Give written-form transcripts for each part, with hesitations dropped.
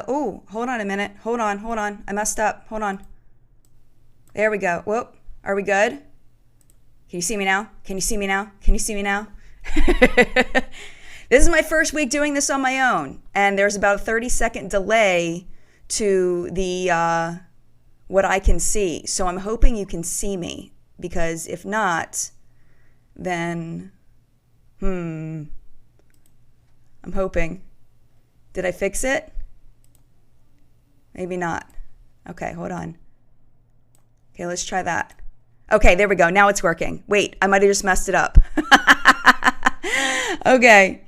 Oh, hold on a minute. Hold on. I messed up. Hold on. There we go. Whoop. Are we good? Can you see me now? Can you see me now? Can you see me now? This is my first week doing this on my own, and there's about a 30-second delay to the what I can see. So I'm hoping you can see me, because if not, then I'm hoping. Did I fix it? Maybe not. Okay, hold on. Okay, let's try that. Okay, there we go. Now it's working. Wait, I might have just messed it up. Okay.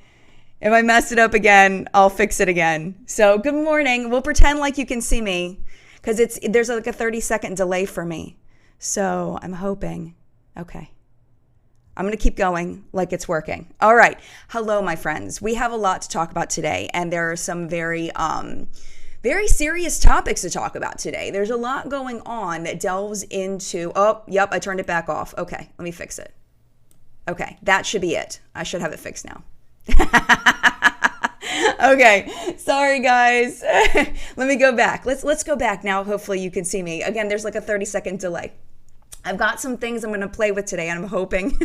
If I messed it up again, I'll fix it again. So good morning. We'll pretend like you can see me, because there's like a 30-second delay for me. So I'm hoping. Okay. I'm going to keep going like it's working. All right. Hello, my friends. We have a lot to talk about today, and there are some very serious topics to talk about today. There's a lot going on that delves into, oh, yep, I turned it back off. Okay, let me fix it. Okay, that should be it. I should have it fixed now. Okay, sorry guys. Let me go back. Let's go back now. Hopefully you can see me. Again, there's like a 30-second delay. I've got some things I'm going to play with today, and I'm hoping.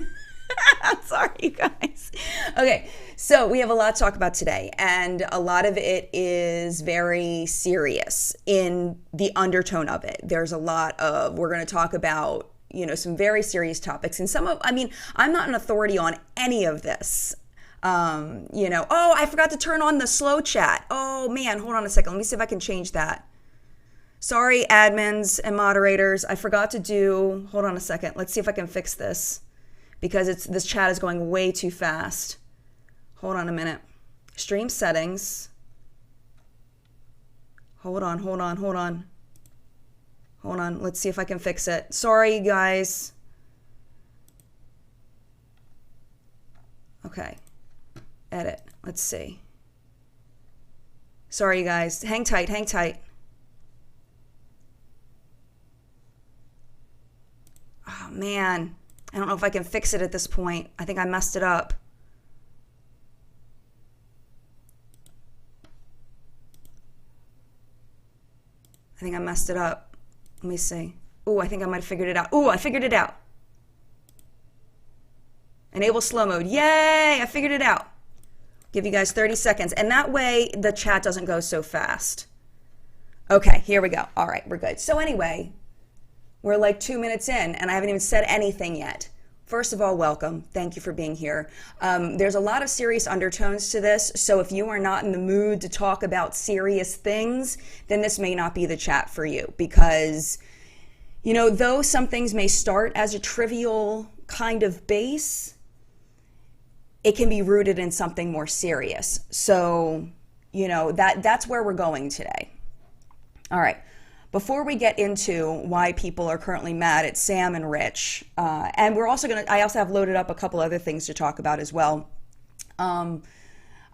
I'm sorry, you guys. Okay, so we have a lot to talk about today, and a lot of it is very serious in the undertone of it. We're going to talk about, some very serious topics, and I'm not an authority on any of this. Oh, I forgot to turn on the slow chat. Oh man, hold on a second. Let me see if I can change that. Sorry, admins and moderators. I forgot to do, hold on a second. Let's see if I can fix this, because this chat is going way too fast. Hold on a minute. Stream settings. Hold on. Let's see if I can fix it. Sorry, you guys. Okay. Edit. Let's see. Sorry, you guys. Hang tight. Oh, man. I don't know if I can fix it at this point. I think I messed it up. Let me see. Ooh, I think I might have figured it out. Ooh, I figured it out. Enable slow mode. Yay, I figured it out. Give you guys 30 seconds. And that way the chat doesn't go so fast. Okay, here we go. All right, we're good. So anyway, we're like 2 minutes in, and I haven't even said anything yet. First of all, welcome. Thank you for being here. There's a lot of serious undertones to this, so if you are not in the mood to talk about serious things, then this may not be the chat for you, because, though some things may start as a trivial kind of base, it can be rooted in something more serious. So, that's where we're going today. All right. Before we get into why people are currently mad at Sam and Rich, and I also have loaded up a couple other things to talk about as well. I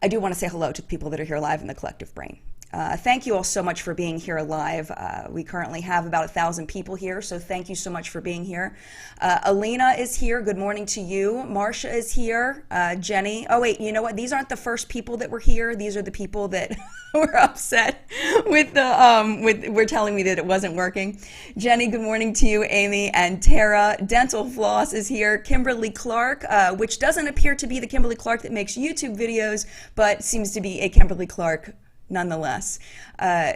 do want to say hello to the people that are here live in the Collective Brain. Thank you all so much for being here live. We currently have about 1,000 people here, so thank you so much for being here. Alina is here. Good morning to you. Marcia is here. Jenny. Oh, wait, you know what? These aren't the first people that were here. These are the people that were upset with were telling me that it wasn't working. Jenny, good morning to you. Amy and Tara. Dental Floss is here. Kimberly Clark, which doesn't appear to be the Kimberly Clark that makes YouTube videos, but seems to be a Kimberly Clark nonetheless.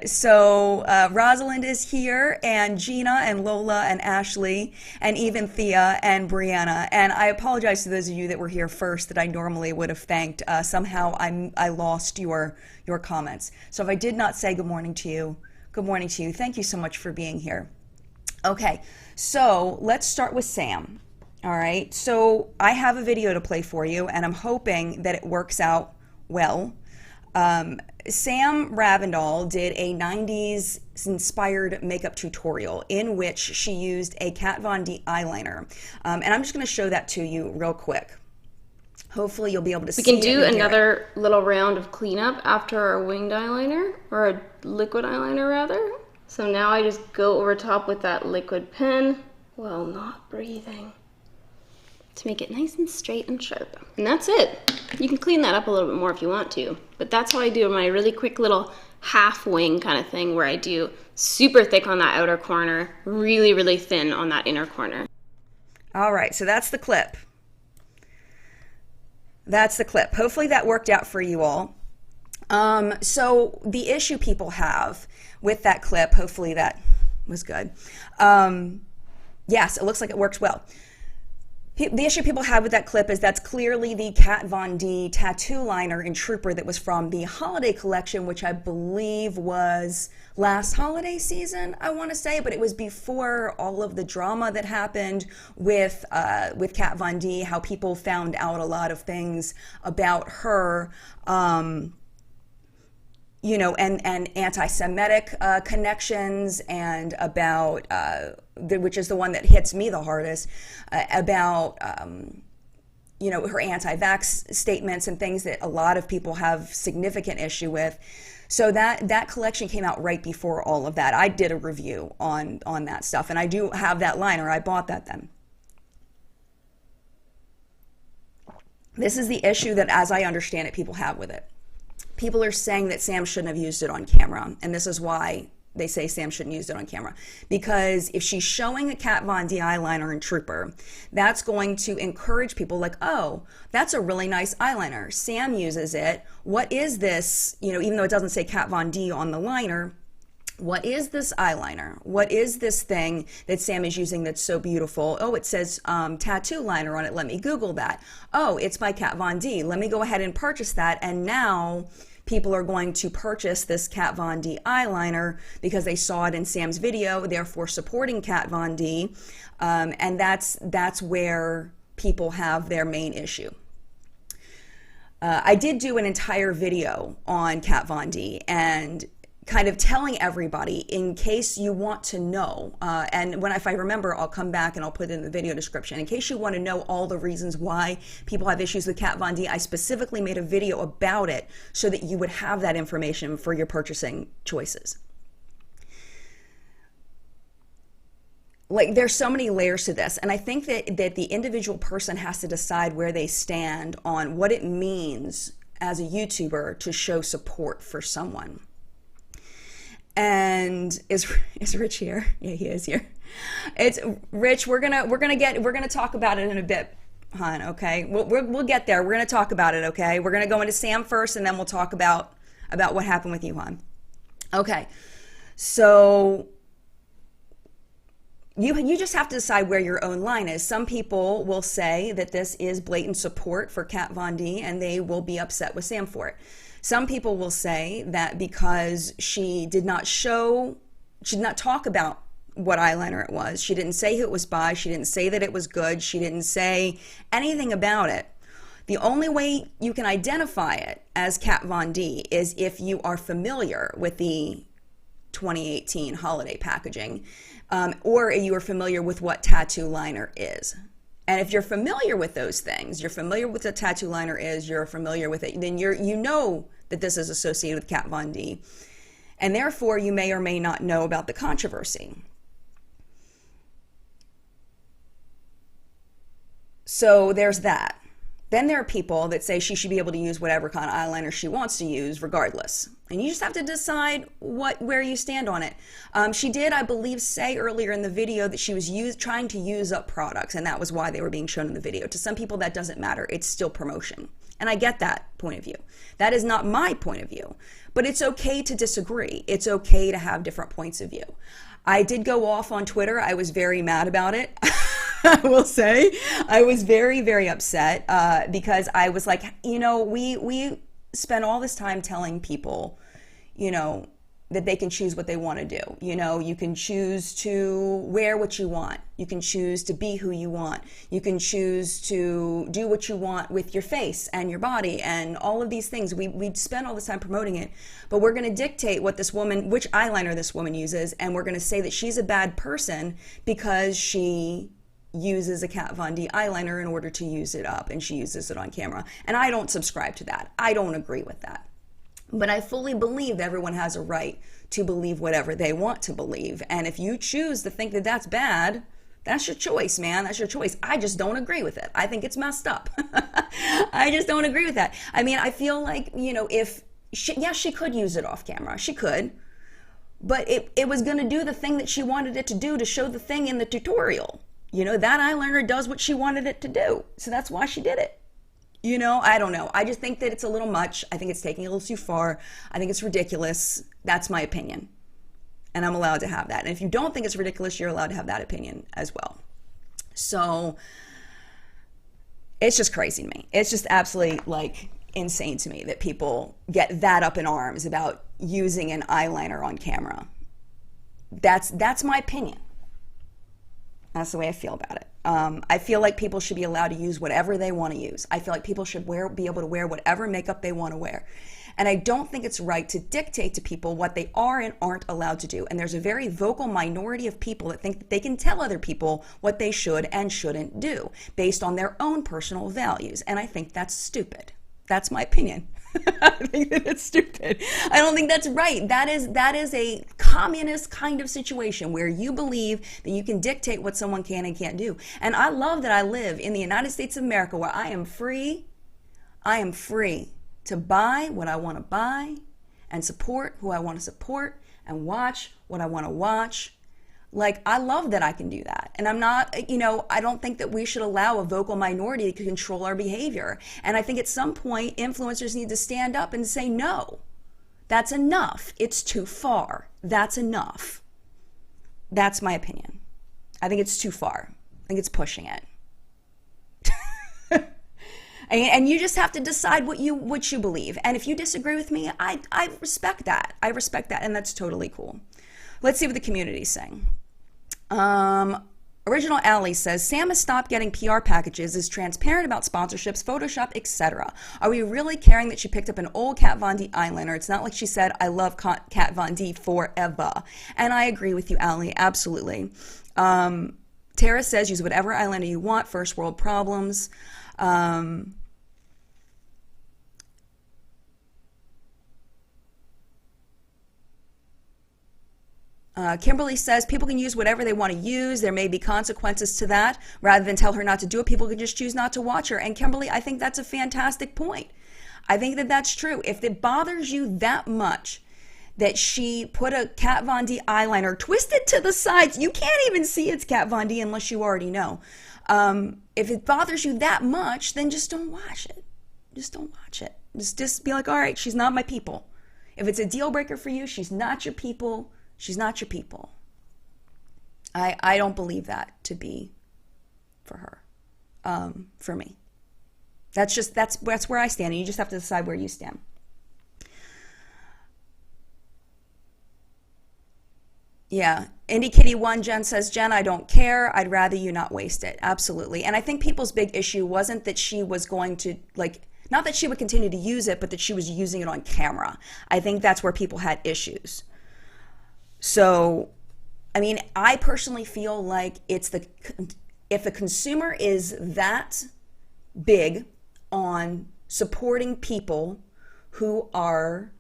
So Rosalind is here, and Gina and Lola and Ashley, and even Thea and Brianna. And I apologize to those of you that were here first that I normally would have thanked. Somehow I lost your comments. So if I did not say good morning to you, good morning to you. Thank you so much for being here. Okay, so let's start with Sam. All right, so I have a video to play for you, and I'm hoping that it works out well. Sam Ravndahl did a 90s inspired makeup tutorial in which she used a Kat Von D eyeliner. And I'm just going to show that to you real quick. Hopefully you'll be able to see it. We can do another little round of cleanup after our winged eyeliner, or a liquid eyeliner rather. So now I just go over top with that liquid pen while not breathing to make it nice and straight and sharp. And that's it. You can clean that up a little bit more if you want to, but that's how I do my really quick little half wing kind of thing where I do super thick on that outer corner, really, really thin on that inner corner. All right, so that's the clip. That's the clip. Hopefully that worked out for you all. So the issue people have with that clip, hopefully that was good. Yes, it looks like it works well. The issue people have with that clip is that's clearly the Kat Von D tattoo liner in Trooper that was from the holiday collection, which I believe was last holiday season, I want to say, but it was before all of the drama that happened with Kat Von D, how people found out a lot of things about her, you know, and anti-Semitic connections, and about, which is the one that hits me the hardest, about, you know, her anti-vax statements and things that a lot of people have significant issue with. So that collection came out right before all of that. I did a review on that stuff, and I do have that liner. I bought that then. This is the issue that, as I understand it, people have with it. People are saying that Sam shouldn't have used it on camera, and this is why they say Sam shouldn't use it on camera. Because if she's showing a Kat Von D eyeliner in Trooper, that's going to encourage people like, oh, that's a really nice eyeliner. Sam uses it. What is this? You know, even though it doesn't say Kat Von D on the liner, what is this eyeliner? What is this thing that Sam is using that's so beautiful? Oh, it says tattoo liner on it. Let me Google that. Oh, it's by Kat Von D. Let me go ahead and purchase that. And now people are going to purchase this Kat Von D eyeliner because they saw it in Sam's video, therefore supporting Kat Von D. And that's where people have their main issue. I did do an entire video on Kat Von D and kind of telling everybody in case you want to know, and if I remember, I'll come back and I'll put it in the video description. In case you want to know all the reasons why people have issues with Kat Von D, I specifically made a video about it so that you would have that information for your purchasing choices. Like, there's so many layers to this, and I think that the individual person has to decide where they stand on what it means as a YouTuber to show support for someone. And is Rich here? Yeah, he is here. It's Rich. We're gonna talk about it in a bit, hon. Okay, we'll get there. We're gonna talk about it. Okay, we're gonna go into Sam first, and then we'll talk about what happened with you, hon. Okay, so you just have to decide where your own line is. Some people will say that this is blatant support for Kat Von D, and they will be upset with Sam for it. Some people will say that because she did not talk about what eyeliner it was, she didn't say who it was by, she didn't say that it was good, she didn't say anything about it. The only way you can identify it as Kat Von D is if you are familiar with the 2018 holiday packaging, or you are familiar with what tattoo liner is. And if you're familiar with those things, you're familiar with what a tattoo liner is, you're familiar with it, then you know that this is associated with Kat Von D. And therefore, you may or may not know about the controversy. So there's that. Then there are people that say she should be able to use whatever kind of eyeliner she wants to use regardless. And you just have to decide where you stand on it. She did, I believe, say earlier in the video that she was trying to use up products, and that was why they were being shown in the video. To some people, that doesn't matter. It's still promotion. And I get that point of view. That is not my point of view. But it's okay to disagree. It's okay to have different points of view. I did go off on Twitter. I was very mad about it. I will say I was very, very upset because I was like, you know, we spend all this time telling people, you know, that they can choose what they want to do. You know, you can choose to wear what you want. You can choose to be who you want. You can choose to do what you want with your face and your body and all of these things. We spend all this time promoting it, but we're going to dictate what this woman, which eyeliner this woman uses, and we're going to say that she's a bad person because she uses a Kat Von D eyeliner in order to use it up, and she uses it on camera. And I don't subscribe to that. I don't agree with that. But I fully believe that everyone has a right to believe whatever they want to believe. And if you choose to think that that's bad, that's your choice, man. That's your choice. I just don't agree with it. I think it's messed up. I just don't agree with that. I mean, I feel like, you know, if she could use it off camera. She could. But it was going to do the thing that she wanted it to do to show the thing in the tutorial. You know, that eyeliner does what she wanted it to do. So that's why she did it. You know, I don't know. I just think that it's a little much. I think it's taking a little too far. I think it's ridiculous. That's my opinion. And I'm allowed to have that. And if you don't think it's ridiculous, you're allowed to have that opinion as well. So it's just crazy to me. It's just absolutely like insane to me that people get that up in arms about using an eyeliner on camera. That's my opinion. That's the way I feel about it. I feel like people should be allowed to use whatever they want to use. I feel like people should be able to wear whatever makeup they want to wear. And I don't think it's right to dictate to people what they are and aren't allowed to do. And there's a very vocal minority of people that think that they can tell other people what they should and shouldn't do based on their own personal values. And I think that's stupid. That's my opinion. I think that it's stupid. I don't think that's right. That is a communist kind of situation where you believe that you can dictate what someone can and can't do. And I love that I live in the United States of America where I am free. I am free to buy what I want to buy and support who I want to support and watch what I want to watch. Like, I love that I can do that. And I'm not, you know, I don't think that we should allow a vocal minority to control our behavior. And I think at some point, influencers need to stand up and say, no, that's enough. It's too far. That's enough. That's my opinion. I think it's too far. I think it's pushing it. And you just have to decide what you believe. And if you disagree with me, I respect that. I respect that, and that's totally cool. Let's see what the community's saying. Original Alley says, Sam has stopped getting PR packages, is transparent about sponsorships, Photoshop, etc. Are we really caring that she picked up an old Kat Von D eyeliner? It's not like she said, I love Kat Von D forever. And I agree with you, Alley, absolutely. Tara says, use whatever eyeliner you want, first world problems. Kimberly says, people can use whatever they want to use. There may be consequences to that. Rather than tell her not to do it, people can just choose not to watch her. And Kimberly, I think that's a fantastic point. I think that that's true. If it bothers you that much that she put a Kat Von D eyeliner twisted to the sides, you can't even see it's Kat Von D unless you already know. If it bothers you that much, then just don't watch it. Just don't watch it. Just be like, all right, she's not my people. If it's a deal breaker for you, she's not your people. She's not your people. I don't believe that to be for her, for me. That's where I stand, and you just have to decide where you stand. Yeah, Indie Kitty 1, Jen says, Jen, I don't care. I'd rather you not waste it. Absolutely. And I think people's big issue wasn't that she was going to, not that she would continue to use it, but that she was using it on camera. I think that's where people had issues. So, I mean, I personally feel like if the consumer is that big on supporting people who are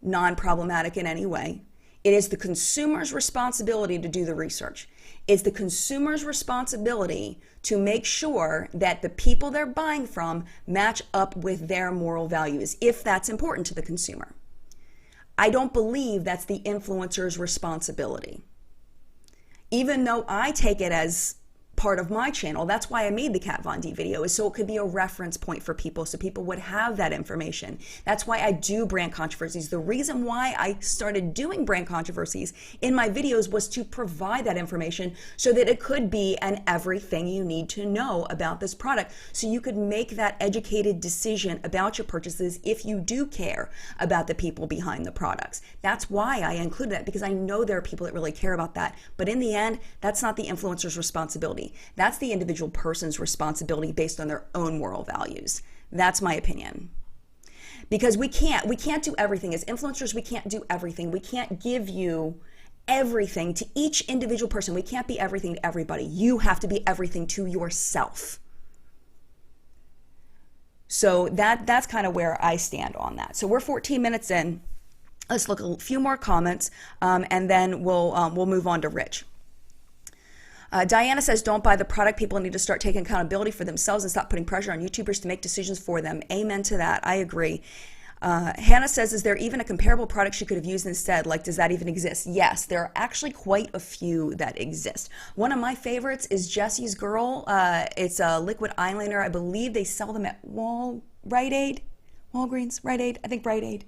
non-problematic in any way, it is the consumer's responsibility to do the research. It's the consumer's responsibility to make sure that the people they're buying from match up with their moral values, if that's important to the consumer. I don't believe that's the influencer's responsibility. Even though I take it as part of my channel, that's why I made the Kat Von D video, is so it could be a reference point for people, so people would have that information. That's why I do brand controversies. The reason why I started doing brand controversies in my videos was to provide that information so that it could be an everything you need to know about this product, so you could make that educated decision about your purchases if you do care about the people behind the products. That's why I included that, because I know there are people that really care about that. But in the end, that's not the influencer's responsibility. That's the individual person's responsibility based on their own moral values. That's my opinion. Because we can't do everything. As influencers, we can't do everything. We can't give you everything to each individual person. We can't be everything to everybody. You have to be everything to yourself. So that's kind of where I stand on that. So we're 14 minutes in. Let's look at a few more comments, and then we'll move on to Rich. Diana says, don't buy the product. People need to start taking accountability for themselves and stop putting pressure on YouTubers to make decisions for them. Amen to that. I agree. Hannah says, is there even a comparable product she could have used instead? Like, does that even exist? Yes, there are actually quite a few that exist. One of my favorites is Jessie's Girl. It's a liquid eyeliner. I believe they sell them at Walgreens, Rite Aid. I think Rite Aid.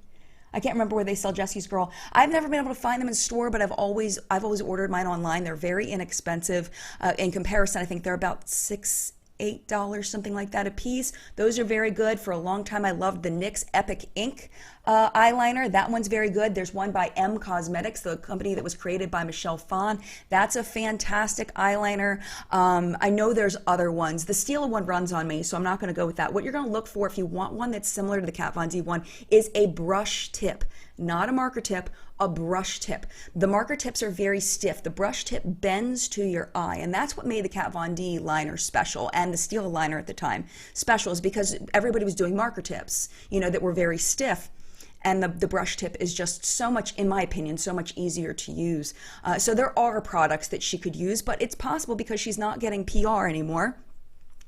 I can't remember where they sell Jessie's Girl. I've never been able to find them in store, but I've always ordered mine online. They're very inexpensive. In comparison, I think they're about $8, something like that a piece. Those are very good. For a long time, I loved the NYX Epic Ink eyeliner. That one's very good. There's one by M Cosmetics, the company that was created by Michelle Phan. That's a fantastic eyeliner. I know there's other ones. The Stila one runs on me, so I'm not going to go with that. What you're going to look for if you want one that's similar to the Kat Von D one is a brush tip, not a marker tip, a brush tip. The marker tips are very stiff. The brush tip bends to your eye, and that's what made the Kat Von D liner special, and the Stila liner at the time special, is because everybody was doing marker tips, you know, that were very stiff. And the brush tip is just so much, in my opinion, so much easier to use. So there are products that she could use, but it's possible because she's not getting PR anymore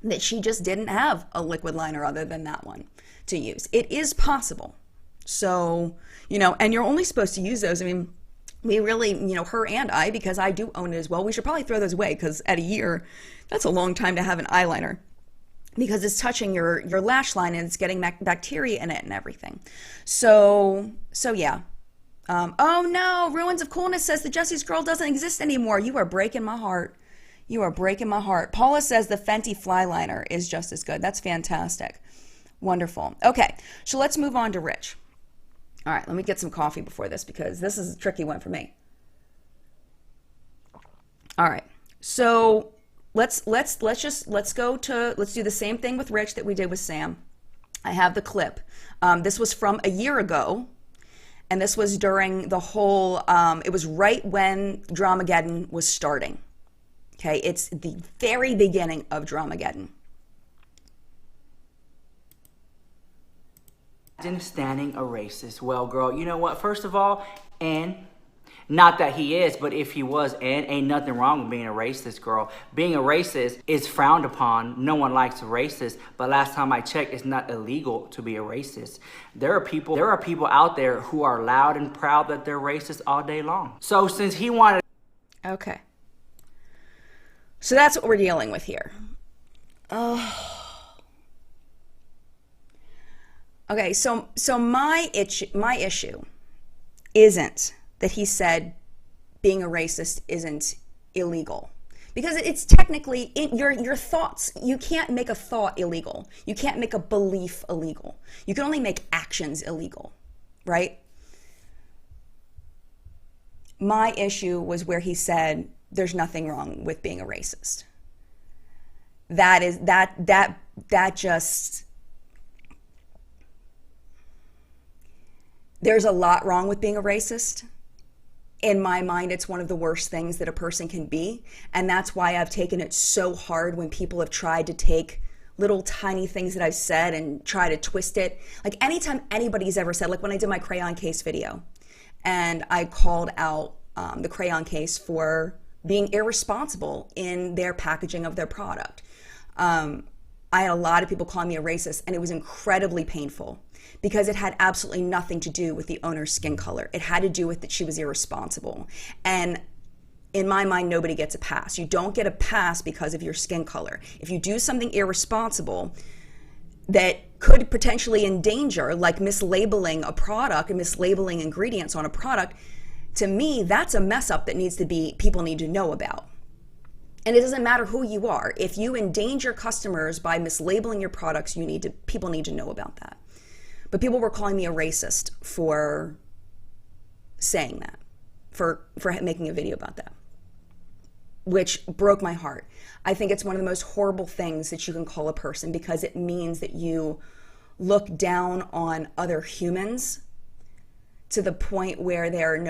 that she just didn't have a liquid liner other than that one to use. It is possible. So, you know, and you're only supposed to use those. I mean, we really, you know, her and I, because I do own it as well, we should probably throw those away because at a year, that's a long time to have an eyeliner, because it's touching your lash line and it's getting bacteria in it and everything. So yeah. Oh no, Ruins of Coolness says the Jessie's Girl doesn't exist anymore. You are breaking my heart. You are breaking my heart. Paula says the Fenty Fly Liner is just as good. That's fantastic. Wonderful. Okay, so let's move on to Rich. All right, let me get some coffee before this because this is a tricky one for me. All right, so let's do the same thing with Rich that we did with Sam. I have the clip. This was from a year ago, and this was during the whole, it was right when Dramageddon was starting. Okay, it's the very beginning of Dramageddon. Standing a racist. Well, girl, you know what? First of all, and not that he is, but if he was, and ain't nothing wrong with being a racist, girl. Being a racist is frowned upon. No one likes a racist, but last time I checked, it's not illegal to be a racist. There are people out there who are loud and proud that they're racist all day long. So since he wanted... Okay. So that's what we're dealing with here. Oh. Okay, so my issue isn't that he said being a racist isn't illegal, because it's technically your thoughts. You can't make a thought illegal. You can't make a belief illegal. You can only make actions illegal, right? My issue was where he said there's nothing wrong with being a racist. That just... There's a lot wrong with being a racist. In my mind, it's one of the worst things that a person can be. And that's why I've taken it so hard when people have tried to take little tiny things that I've said and try to twist it. Like anytime anybody's ever said, like when I did my crayon case video and I called out the crayon case for being irresponsible in their packaging of their product. I had a lot of people call me a racist, and it was incredibly painful, because it had absolutely nothing to do with the owner's skin color. It had to do with that she was irresponsible. And in my mind, nobody gets a pass. You don't get a pass because of your skin color. If you do something irresponsible that could potentially endanger, like mislabeling a product and mislabeling ingredients on a product, to me, that's a mess up that people need to know about. And it doesn't matter who you are. If you endanger customers by mislabeling your products, people need to know about that. But people were calling me a racist for saying that, for making a video about that, which broke my heart. I think it's one of the most horrible things that you can call a person, because it means that you look down on other humans to the point where they're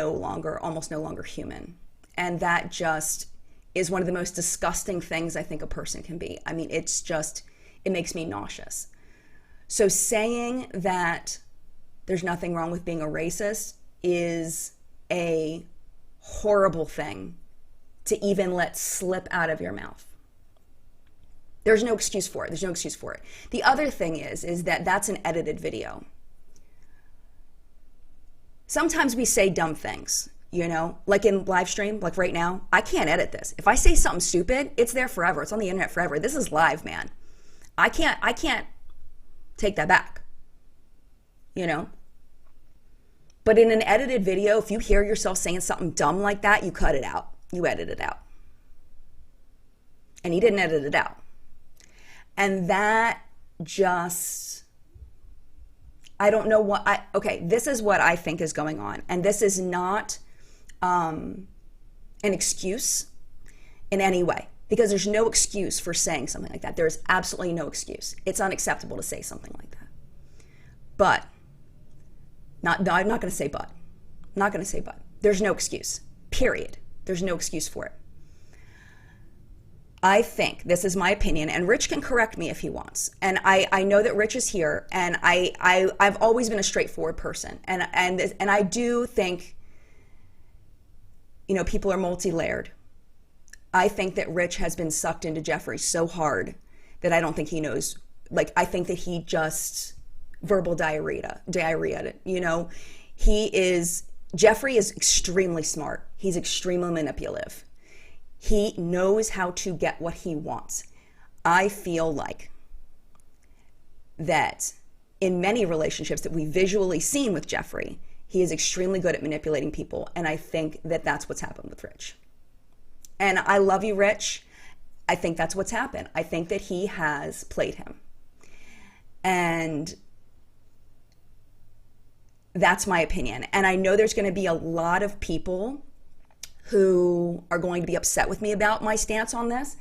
almost no longer human. And that just is one of the most disgusting things I think a person can be. I mean, it makes me nauseous. So saying that there's nothing wrong with being a racist is a horrible thing to even let slip out of your mouth. There's no excuse for it. The other thing is that that's an edited video. sometimes we say dumb things, you know, like in live stream, like right now. I can't edit this. If I say something stupid, it's there forever. It's on the internet forever. This is live, man. I can't take that back, you know. But in an edited video, if you hear yourself saying something dumb like that, you cut it out. You edit it out. And he didn't edit it out. And that just, I don't know what, okay, this is what I think is going on. And this is not an excuse in any way, because there's no excuse for saying something like that. There is absolutely no excuse. It's unacceptable to say something like that. But, I'm not going to say but. I'm not going to say but. There's no excuse, period. There's no excuse for it. I think, this is my opinion, and Rich can correct me if he wants. And I know that Rich is here, and I've always been a straightforward person. And I do think, you know, people are multi-layered. I think that Rich has been sucked into Jeffrey so hard that I don't think he knows. Like, I think that he just verbal diarrhea, you know. Jeffrey is extremely smart. He's extremely manipulative. He knows how to get what he wants. I feel like that in many relationships that we've visually seen with Jeffrey, he is extremely good at manipulating people. And I think that that's what's happened with Rich. And I love you, Rich. I think that's what's happened. I think that he has played him. And that's my opinion. And I know there's going to be a lot of people who are going to be upset with me about my stance on this.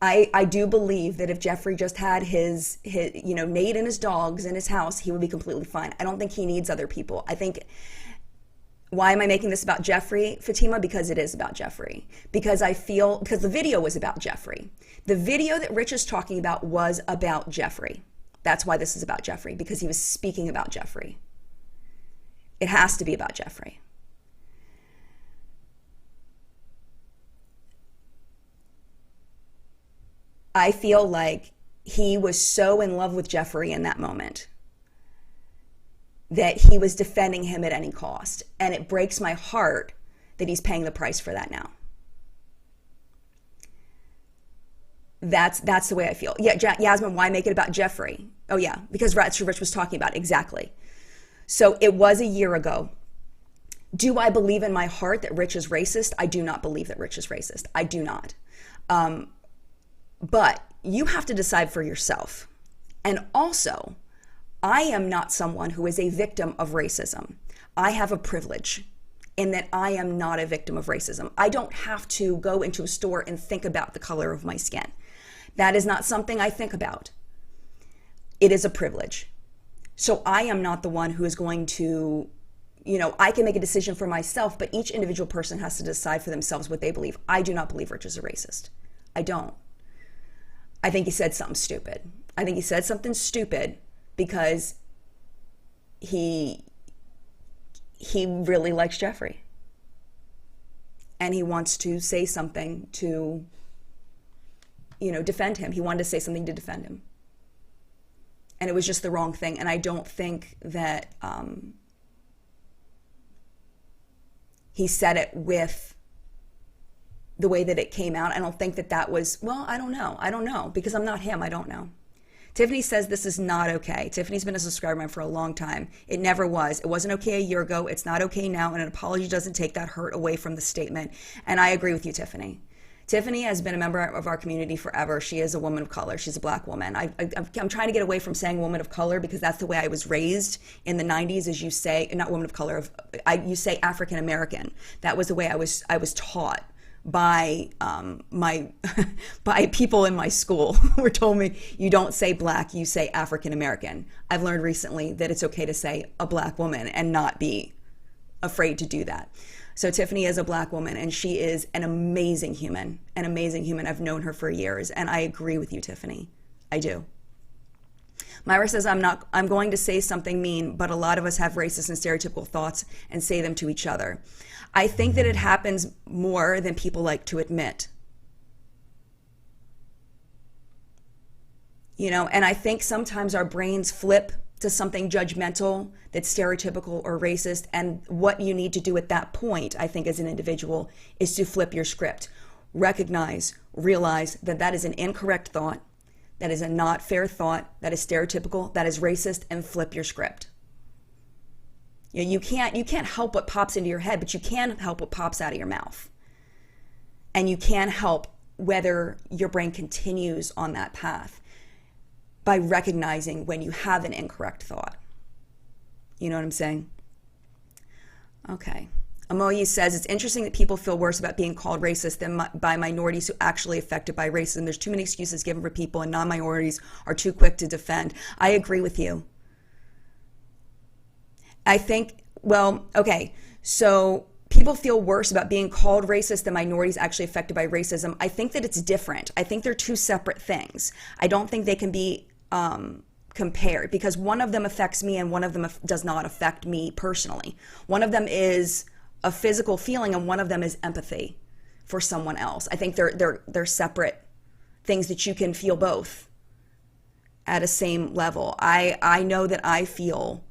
I do believe that if Jeffrey just had his you know, Nate and his dogs in his house, he would be completely fine. I don't think he needs other people. I think, why am I making this about Jeffrey, Fatima? Because it is about Jeffrey. Because the video was about Jeffrey. The video that Rich is talking about was about Jeffrey. That's why this is about Jeffrey, because he was speaking about Jeffrey. It has to be about Jeffrey. I feel like he was so in love with Jeffrey in that moment that he was defending him at any cost. And it breaks my heart that he's paying the price for that now. That's the way I feel. Yeah, Yasmin, why make it about Jeffrey? Oh yeah, because that's what Rich was talking about, exactly. So it was a year ago. Do I believe in my heart that Rich is racist? I do not believe that Rich is racist. I do not. But you have to decide for yourself. And also, I am not someone who is a victim of racism. I have a privilege in that I am not a victim of racism. I don't have to go into a store and think about the color of my skin. That is not something I think about. It is a privilege. So I am not the one who is going to, you know, I can make a decision for myself, but each individual person has to decide for themselves what they believe. I do not believe Rich is a racist. I don't. I think he said something stupid. I think he said something stupid because he really likes Jeffrey. And he wants to say something to, you know, defend him. He wanted to say something to defend him. And it was just the wrong thing. And I don't think that he said it with the way that it came out. I don't think that was, well, I don't know, because I'm not him. I don't know. Tiffany says this is not okay. Tiffany's been a subscriber for a long time. It never was. It wasn't okay a year ago. It's not okay now. And an apology doesn't take that hurt away from the statement. And I agree with you, Tiffany. Tiffany has been a member of our community forever. She is a woman of color. She's a black woman. I'm trying to get away from saying woman of color because that's the way I was raised in the 90s, as you say, not woman of color, you say African American. That was the way I was taught by by people in my school who told me, you don't say black, you say African American. I've learned recently that it's okay to say a black woman and not be afraid to do that. So Tiffany is a black woman, and she is an amazing human, an amazing human. I've known her for years, and I agree with you, Tiffany. I do. Myra says, I'm going to say something mean, but a lot of us have racist and stereotypical thoughts and say them to each other. I think that it happens more than people like to admit. You know, and I think sometimes our brains flip to something judgmental that's stereotypical or racist. And what you need to do at that point, I think, as an individual, is to flip your script. Realize that that is an incorrect thought, that is a not fair thought, that is stereotypical, that is racist, and flip your script. You can't help what pops into your head, but you can help what pops out of your mouth. And you can help whether your brain continues on that path by recognizing when you have an incorrect thought. You know what I'm saying? Okay. Amoyi says, it's interesting that people feel worse about being called racist than by minorities who actually affected by racism. There's too many excuses given for people, and non-minorities are too quick to defend. I agree with you. I think, well, okay, so people feel worse about being called racist than minorities actually affected by racism. I think that it's different. I think they're two separate things. I don't think they can be compared, because one of them affects me and one of them does not affect me personally. One of them is a physical feeling and one of them is empathy for someone else. I think they're separate things that you can feel both at a same level. I know that I feel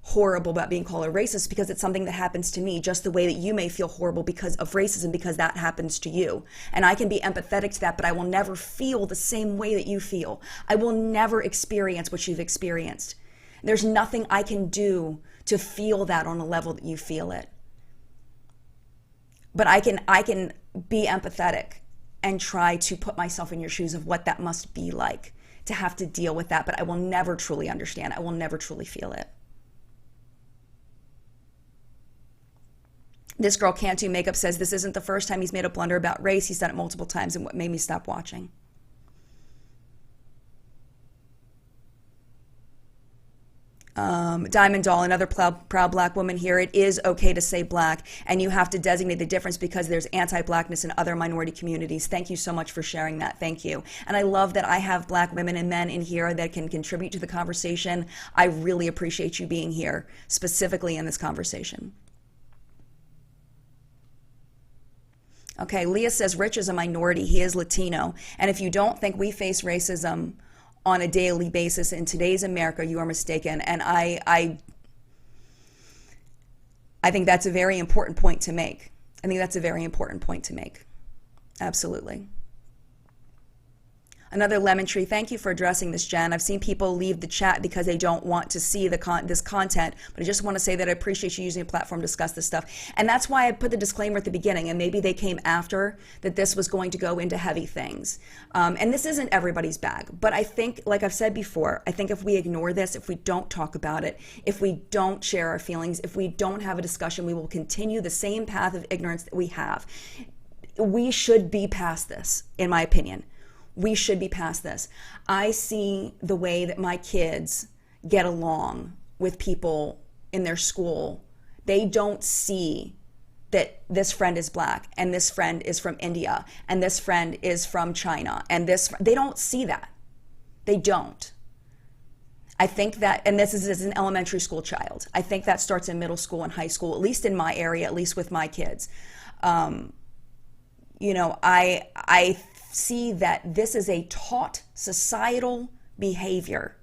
horrible about being called a racist because it's something that happens to me, just the way that you may feel horrible because of racism, because that happens to you. And I can be empathetic to that, but I will never feel the same way that you feel. I will never experience what you've experienced. There's nothing I can do to feel that on a level that you feel it. But I can be empathetic and try to put myself in your shoes of what that must be like to have to deal with that, but I will never truly understand. I will never truly feel it. This girl can't do makeup says this isn't the first time he's made a blunder about race. He's done it multiple times, and what made me stop watching. Diamond Doll, another proud black woman here. It is okay to say black, and you have to designate the difference because there's anti-blackness in other minority communities. Thank you so much for sharing that. Thank you. And I love that I have black women and men in here that can contribute to the conversation. I really appreciate you being here, specifically in this conversation. Okay, Leah says Rich is a minority. He is Latino. And if you don't think we face racism on a daily basis in today's America, you are mistaken. And I think that's a very important point to make. I think that's a very important point to make. Absolutely. Another lemon tree. Thank you for addressing this, Jen. I've seen people leave the chat because they don't want to see this content, but I just want to say that I appreciate you using a platform to discuss this stuff. And that's why I put the disclaimer at the beginning, and maybe they came after that this was going to go into heavy things. And this isn't everybody's bag, but I think, like I've said before, I think if we ignore this, if we don't talk about it, if we don't share our feelings, if we don't have a discussion, we will continue the same path of ignorance that we have. We should be past this, in my opinion. We should be past this. I see the way that my kids get along with people in their school. They don't see that this friend is black and this friend is from India and this friend is from China and they don't see that. They don't. I think that, and this is as an elementary school child, I think that starts in middle school and high school, at least in my area, at least with my kids. I see that this is a taught societal behavior.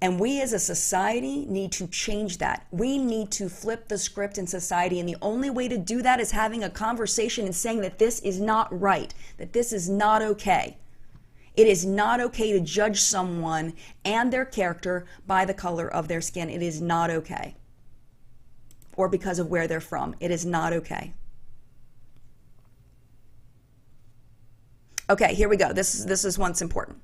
And we as a society need to change that. We need to flip the script in society. And the only way to do that is having a conversation and saying that this is not right, that this is not okay. It is not okay to judge someone and their character by the color of their skin. It is not okay. Or because of where they're from. It is not okay. Okay, here we go. This is one's important.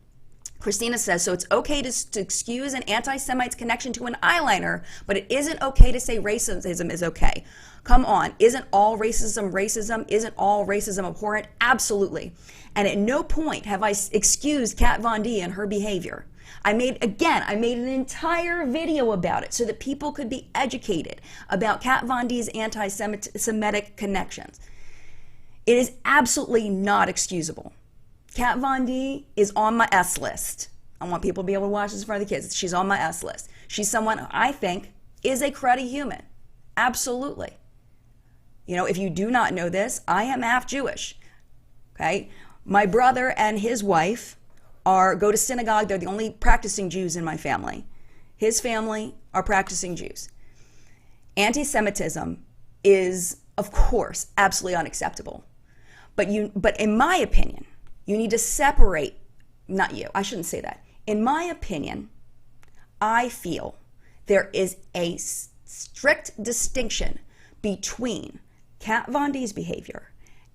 Christina says, so it's okay to excuse an anti-Semite's connection to an eyeliner, but it isn't okay to say racism is okay. Come on, isn't all racism racism? Isn't all racism abhorrent? Absolutely. And at no point have I excused Kat Von D and her behavior. I made an entire video about it so that people could be educated about Kat Von D's anti-Semitic connections. It is absolutely not excusable. Kat Von D is on my S list. I want people to be able to watch this in front of the kids. She's on my S list. She's someone I think is a cruddy human. Absolutely. If you do not know this, I am half Jewish. Okay? My brother and his wife go to synagogue. They're the only practicing Jews in my family. His family are practicing Jews. Anti-Semitism is, of course, absolutely unacceptable. But in my opinion, you need to separate, not you, I shouldn't say that. In my opinion, I feel there is a strict distinction between Kat Von D's behavior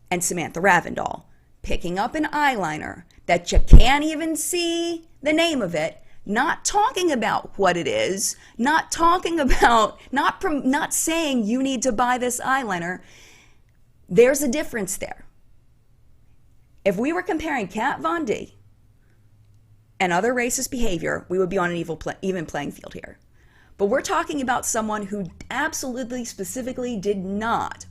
and Samantha Ravndahl picking up an eyeliner that you can't even see the name of it, not talking about what it is, not talking about, not saying you need to buy this eyeliner. There's a difference there. If we were comparing Kat Von D and other racist behavior, we would be on an even playing field here. But we're talking about someone who absolutely, specifically did not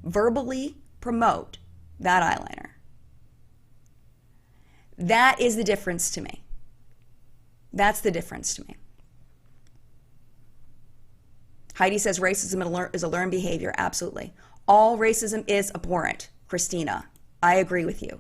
verbally promote that eyeliner. That is the difference to me. That's the difference to me. Heidi says racism is a learned behavior. Absolutely. All racism is abhorrent. Christina, I agree with you.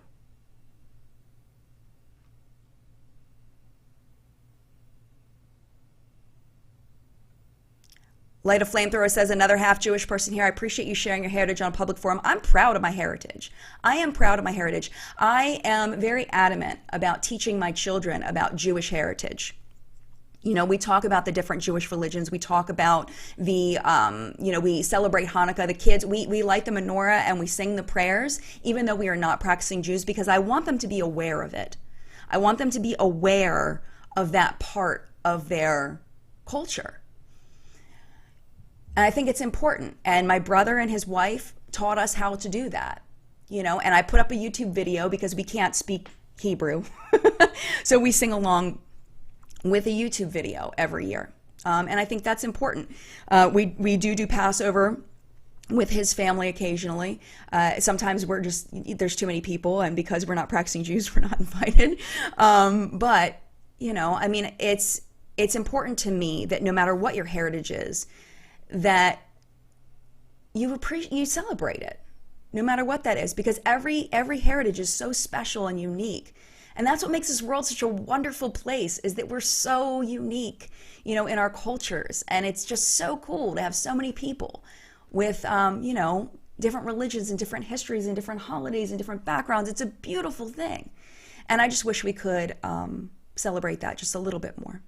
Light of Flamethrower says, another half Jewish person here. I appreciate you sharing your heritage on a public forum. I'm proud of my heritage. I am proud of my heritage. I am very adamant about teaching my children about Jewish heritage. You know, we talk about the different Jewish religions. We talk about we celebrate Hanukkah. The kids, we light the menorah and we sing the prayers, even though we are not practicing Jews, because I want them to be aware of it. I want them to be aware of that part of their culture. And I think it's important. And my brother and his wife taught us how to do that, you know, and I put up a YouTube video because we can't speak Hebrew. So we sing along with a YouTube video every year. And I think that's important. We do Passover with his family occasionally. Sometimes there's too many people, and because we're not practicing Jews, we're not invited. But, you know, I mean, it's important to me that no matter what your heritage is, that you celebrate it, no matter what that is, because every heritage is so special and unique. And that's what makes this world such a wonderful place, is that we're so unique, you know, in our cultures. And it's just so cool to have so many people with, you know, different religions and different histories and different holidays and different backgrounds. It's a beautiful thing. And I just wish we could celebrate that just a little bit more.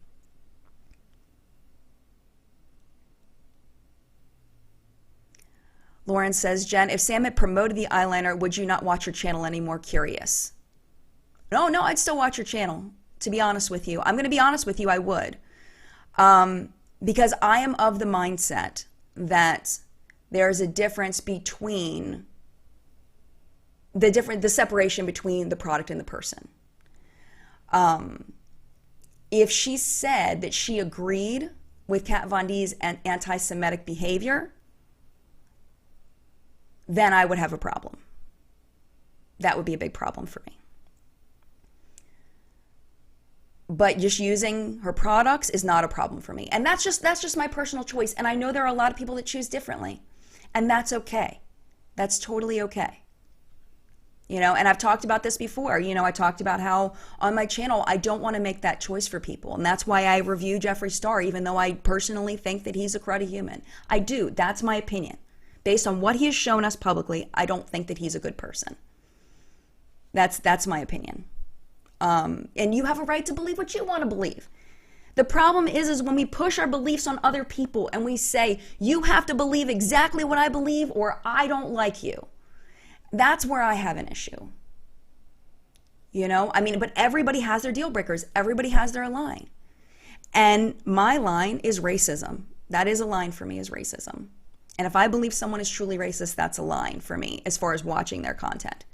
Lauren says, Jen, if Sam had promoted the eyeliner, would you not watch your channel anymore? Curious. No, I'd still watch your channel, to be honest with you. I'm going to be honest with you, I would. Because I am of the mindset that there's a difference between the separation between the product and the person. If she said that she agreed with Kat Von D's anti-Semitic behavior, then I would have a problem. That would be a big problem for me. But just using her products is not a problem for me. And that's just my personal choice. And I know there are a lot of people that choose differently. And that's okay. That's totally okay. You know, and I've talked about this before. You know, I talked about how on my channel, I don't want to make that choice for people. And that's why I review Jeffree Star, even though I personally think that he's a cruddy human. I do. That's my opinion. Based on what he has shown us publicly, I don't think that he's a good person. That's my opinion. And you have a right to believe what you want to believe. The problem is when we push our beliefs on other people and we say, you have to believe exactly what I believe or I don't like you. That's where I have an issue. You know, I mean, but everybody has their deal breakers. Everybody has their line. And my line is racism. That is a line for me, is racism. And if I believe someone is truly racist, that's a line for me as far as watching their content.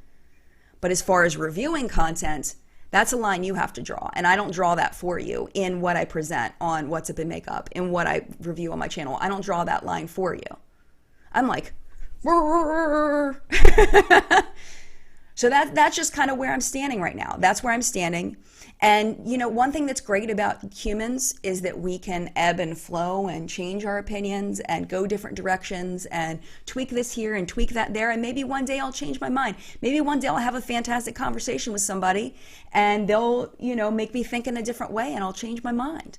But as far as reviewing content, that's a line you have to draw. And I don't draw that for you in what I present on What's Up in Makeup, in what I review on my channel. I don't draw that line for you. I'm like, So that's just kind of where I'm standing right now. That's where I'm standing. And, you know, one thing that's great about humans is that we can ebb and flow and change our opinions and go different directions and tweak this here and tweak that there. And maybe one day I'll change my mind. Maybe one day I'll have a fantastic conversation with somebody and they'll, you know, make me think in a different way and I'll change my mind.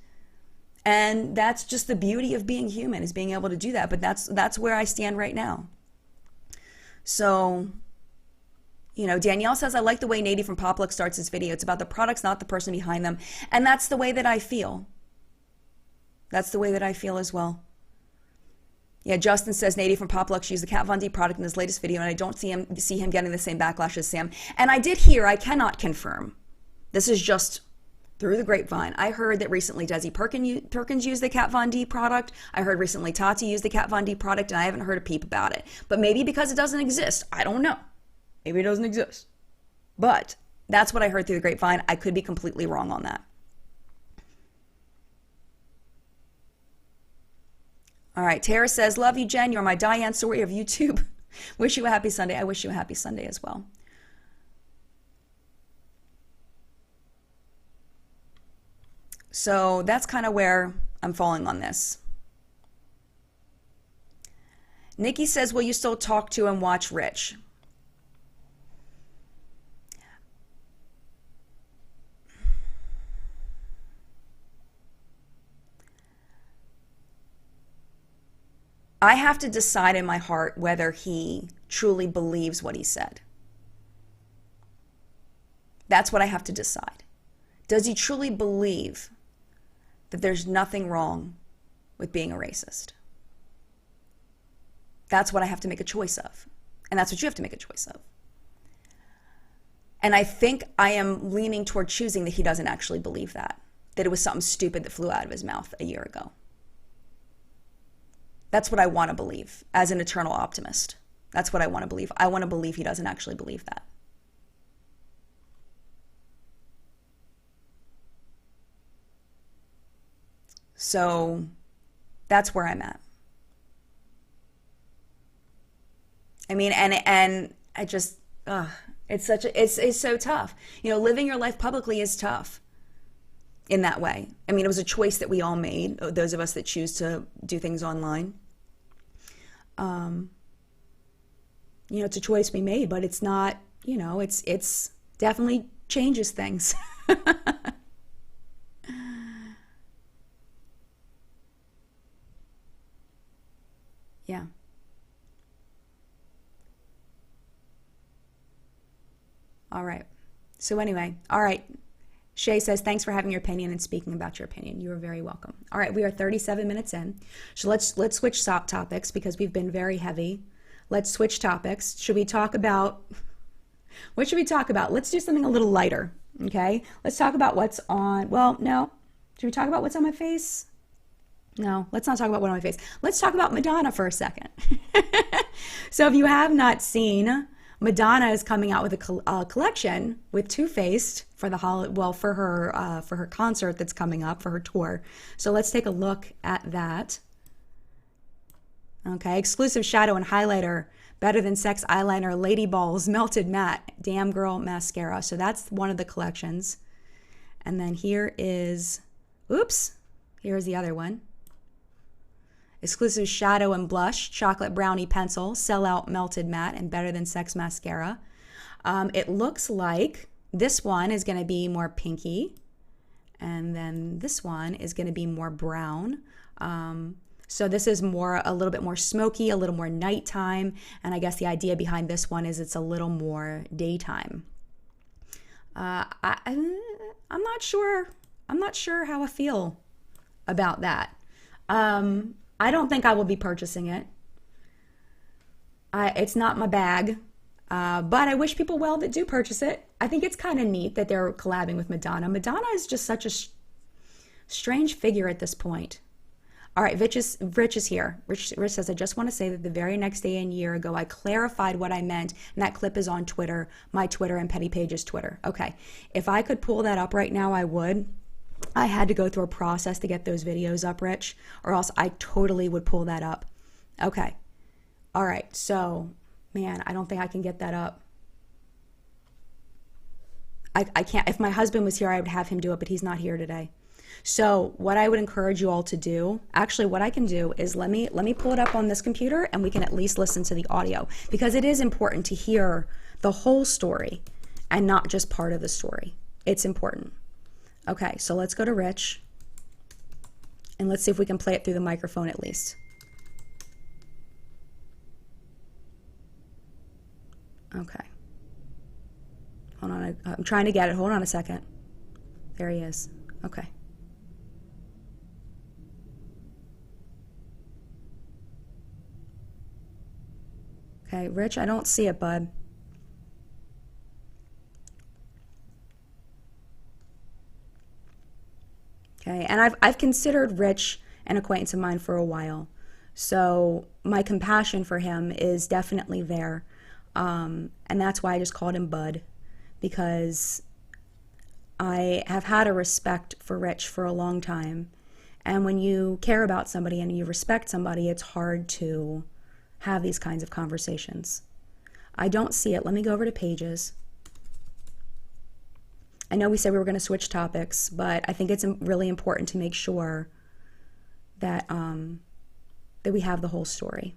And that's just the beauty of being human, is being able to do that. But that's where I stand right now. So, you know, Danielle says, I like the way Nady from Poplook starts his video. It's about the products, not the person behind them. And that's the way that I feel. That's the way that I feel as well. Yeah, Justin says, Nady from Poplook used the Kat Von D product in his latest video, and I don't see him getting the same backlash as Sam. And I did hear, I cannot confirm. This is just through the grapevine. I heard that recently Desi Perkins used the Kat Von D product. I heard recently Tati used the Kat Von D product, and I haven't heard a peep about it. But maybe because it doesn't exist. I don't know. Maybe it doesn't exist. But that's what I heard through the grapevine. I could be completely wrong on that. All right, Tara says, love you, Jen. You're my Diane Sawyer of YouTube. Wish you a happy Sunday. I wish you a happy Sunday as well. So that's kind of where I'm falling on this. Nikki says, will you still talk to and watch Rich? I have to decide in my heart whether he truly believes what he said. That's what I have to decide. Does he truly believe that there's nothing wrong with being a racist? That's what I have to make a choice of. And that's what you have to make a choice of. And I think I am leaning toward choosing that he doesn't actually believe that it was something stupid that flew out of his mouth a year ago. That's what I want to believe as an eternal optimist. That's what I want to believe. I want to believe he doesn't actually believe that. So that's where I'm at. I mean, and I just, it's so tough. You know, living your life publicly is tough in that way. I mean, it was a choice that we all made, those of us that choose to do things online. You know, it's a choice we made, but it's not, you know, it's definitely changes things. Yeah. All right. So anyway, all right. Shay says, thanks for having your opinion and speaking about your opinion. You are very welcome. All right, we are 37 minutes in. So let's switch topics because we've been very heavy. Let's switch topics. Should we talk about, what should we talk about? Let's do something a little lighter, okay? Let's talk about what's on, well, no. Should we talk about what's on my face? No, let's not talk about what's on my face. Let's talk about Madonna for a second. So if you have not seen, Madonna is coming out with a collection with Too Faced for for her concert that's coming up, for her tour. So let's take a look at that. Okay, exclusive shadow and highlighter, Better Than Sex eyeliner, Lady Balls, Melted Matte, Damn Girl mascara. So that's one of the collections. And then here is, oops, here's the other one. Exclusive shadow and blush, chocolate brownie pencil, sellout melted matte, and Better Than Sex mascara. It looks like this one is going to be more pinky, and then this one is going to be more brown. So this is a little bit more smoky, a little more nighttime, and I guess the idea behind this one is it's a little more daytime. I'm not sure. I'm not sure how I feel about that. I don't think I will be purchasing it. It's not my bag, but I wish people well that do purchase it. I think it's kind of neat that they're collabing with Madonna. Madonna is just such a strange figure at this point. All right, Rich is here. Rich says, I just want to say that the very next day and year ago, I clarified what I meant, and that clip is on Twitter, my Twitter and Petty Page's Twitter. Okay, if I could pull that up right now, I would. I had to go through a process to get those videos up, Rich, or else I totally would pull that up. Okay. All right. So, man, I don't think I can get that up. I can't, if my husband was here, I would have him do it, but he's not here today. So what I would encourage you all to do, actually what I can do is let me pull it up on this computer and we can at least listen to the audio, because it is important to hear the whole story and not just part of the story. It's important. Okay, so let's go to Rich and let's see if we can play it through the microphone at least. Okay. Hold on, I'm trying to get it. Hold on a second. There he is. Okay. Okay, Rich, I don't see it, bud. Okay, and I've considered Rich an acquaintance of mine for a while, so my compassion for him is definitely there, and that's why I just called him Bud, because I have had a respect for Rich for a long time, and when you care about somebody and you respect somebody, it's hard to have these kinds of conversations. I don't see it. Let me go over to Pages. I know we said we were going to switch topics, but I think it's really important to make sure that that we have the whole story.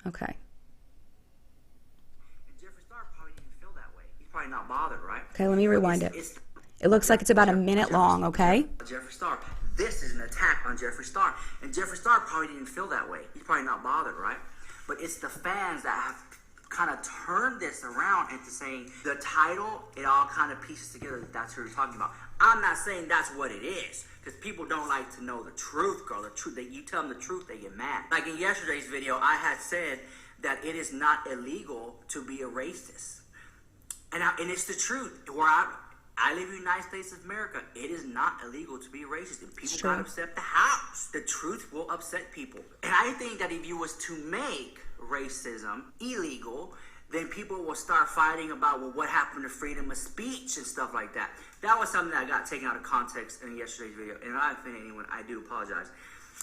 Okay. Jeffree Star probably didn't feel that way. He's probably not bothered, right? Okay, let me rewind it. It looks like it's about a minute long, okay? Jeffree Star. This is an attack on Jeffree Star. And Jeffree Star probably didn't feel that way. He's probably not bothered, right? But it's the fans that have kind of turned this around into saying the title, it all kind of pieces together that that's who you're talking about. I'm not saying that's what it is, because people don't like to know the truth, girl. The truth, that you tell them the truth, they get mad. Like in yesterday's video, I had said that it is not illegal to be a racist. And it's the truth. Where I live in the United States of America. It is not illegal to be racist. And people got upset the house. The truth will upset people. And I think that if you was to make racism illegal, then people will start fighting about, well, what happened to freedom of speech and stuff like that. That was something that got taken out of context in yesterday's video. And if I offended anyone, I do apologize.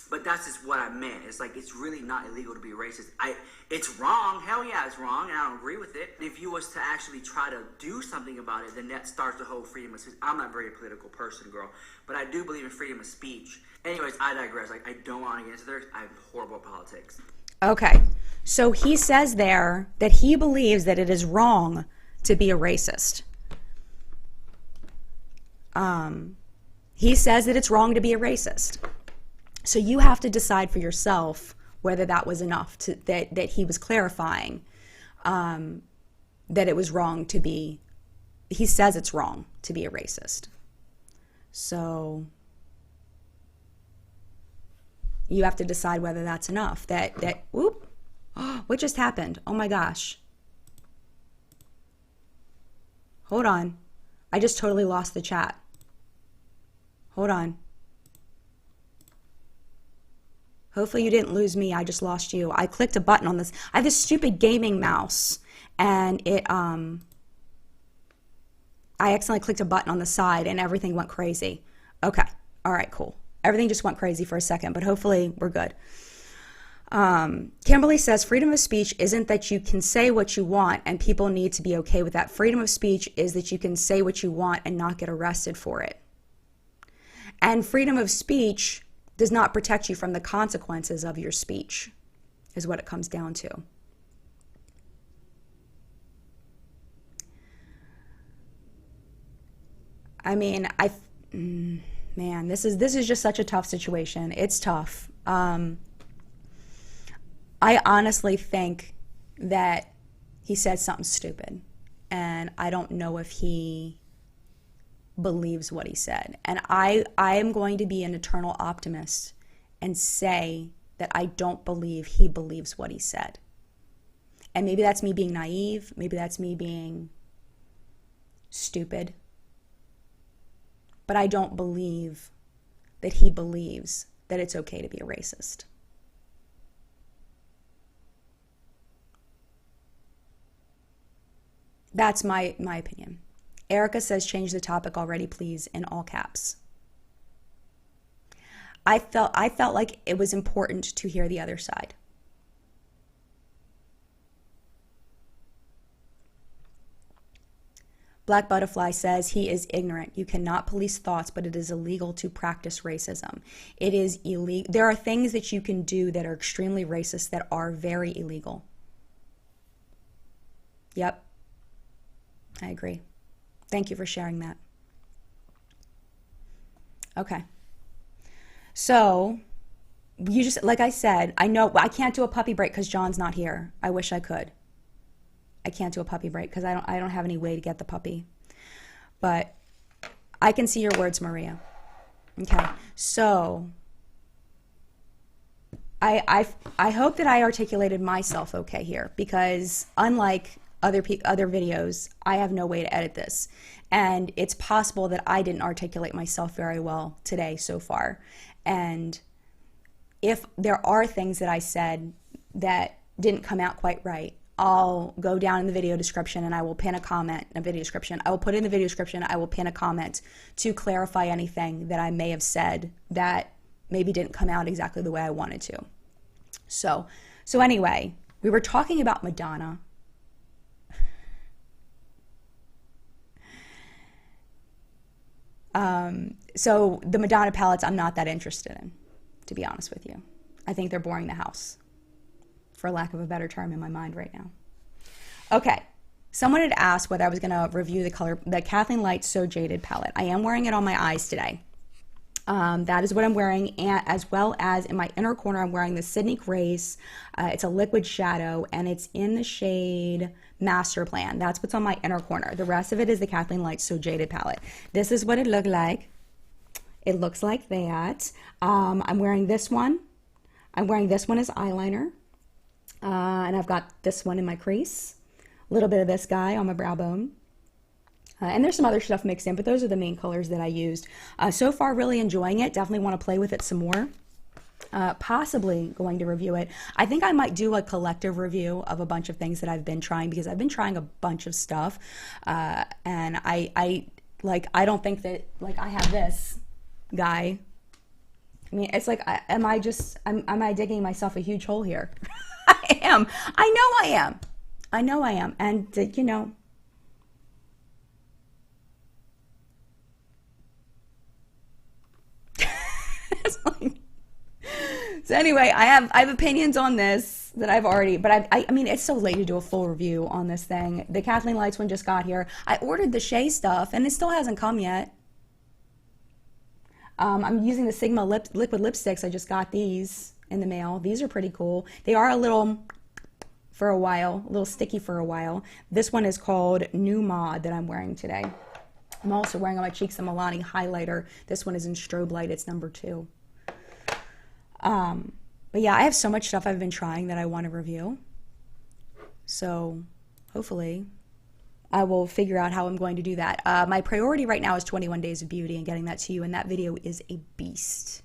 But that's just what I meant. It's like, it's really not illegal to be racist. It's wrong. Hell yeah, it's wrong, and I don't agree with it. If you was to actually try to do something about it, then that starts the whole freedom of speech. I'm not a very political person, girl, but I do believe in freedom of speech. Anyways, I digress. Like, I don't want to get into this. I'm horrible at politics. Okay, so he says there that he believes that it is wrong to be a racist. He says that it's wrong to be a racist. So you have to decide for yourself whether that was enough, that he was clarifying that it was wrong to be, he says it's wrong to be a racist. So you have to decide whether that's enough. Whoop, what just happened? Oh my gosh. Hold on. I just totally lost the chat. Hold on. Hopefully you didn't lose me. I just lost you. I clicked a button on this. I have this stupid gaming mouse, and I accidentally clicked a button on the side, and everything went crazy. Okay. All right, cool. Everything just went crazy for a second, but hopefully we're good. Kimberly says, freedom of speech isn't that you can say what you want and people need to be okay with that. Freedom of speech is that you can say what you want and not get arrested for it. And freedom of speech does not protect you from the consequences of your speech, is what it comes down to. I mean, man, this is just such a tough situation. It's tough. I honestly think that he said something stupid, and I don't know if he believes what he said. And I am going to be an eternal optimist and say that I don't believe he believes what he said. And maybe that's me being naive. Maybe that's me being stupid. But I don't believe that he believes that it's okay to be a racist. That's my opinion. Erica says, change the topic already, please, in all caps. I felt like it was important to hear the other side. Black Butterfly says he is ignorant. You cannot police thoughts, but it is illegal to practice racism. It is illegal. There are things that you can do that are extremely racist that are very illegal. Yep. I agree. Thank you for sharing that. Okay. So, you just, like I said, I know I can't do a puppy break because John's not here. I wish I could. I can't do a puppy break because I don't have any way to get the puppy. But I can see your words, Maria. Okay. So, I hope that I articulated myself okay here, because unlike other videos, I have no way to edit this. And it's possible that I didn't articulate myself very well today so far. And if there are things that I said that didn't come out quite right, I'll go down in the video description and I will pin a comment in a video description. I will put in the video description, I will pin a comment to clarify anything that I may have said that maybe didn't come out exactly the way I wanted to. So anyway, we were talking about Madonna. So the Madonna palettes I'm not that interested in, to be honest with you. I think they're boring the house, for lack of a better term in my mind right now. Okay, someone had asked whether I was going to review the Kathleen Light So Jaded palette. I am wearing it on my eyes today. That is what I'm wearing, and as well as in my inner corner, I'm wearing the Sydney Grace. It's a liquid shadow, and it's in the shade Master Plan. That's what's on my inner corner. The rest of it is the Kathleen Light So Jaded palette. This is what it looked like. It looks like that. I'm wearing this one. I'm wearing this one as eyeliner. And I've got this one in my crease. A little bit of this guy on my brow bone. And there's some other stuff mixed in, but those are the main colors that I used. So far, really enjoying it. Definitely want to play with it some more. Possibly going to review it. I think I might do a collective review of a bunch of things that I've been trying, because I've been trying a bunch of stuff. And I don't think that, like, I have this guy. I mean, it's like, am I digging myself a huge hole here? I am. I know I am. I know I am. And, you know, it's like, so anyway, I have opinions on this that I've already, but I mean, it's so late to do a full review on this thing. The Kathleen Lights one just got here. I ordered the Shea stuff, and it still hasn't come yet. I'm using the Sigma liquid lipsticks. I just got these in the mail. These are pretty cool. They are a little sticky for a while. This one is called New Mod that I'm wearing today. I'm also wearing on my cheeks a Milani highlighter. This one is in Strobe Light. It's number 2. But yeah, I have so much stuff I've been trying that I want to review. So hopefully I will figure out how I'm going to do that. My priority right now is 21 Days of Beauty and getting that to you, and that video is a beast.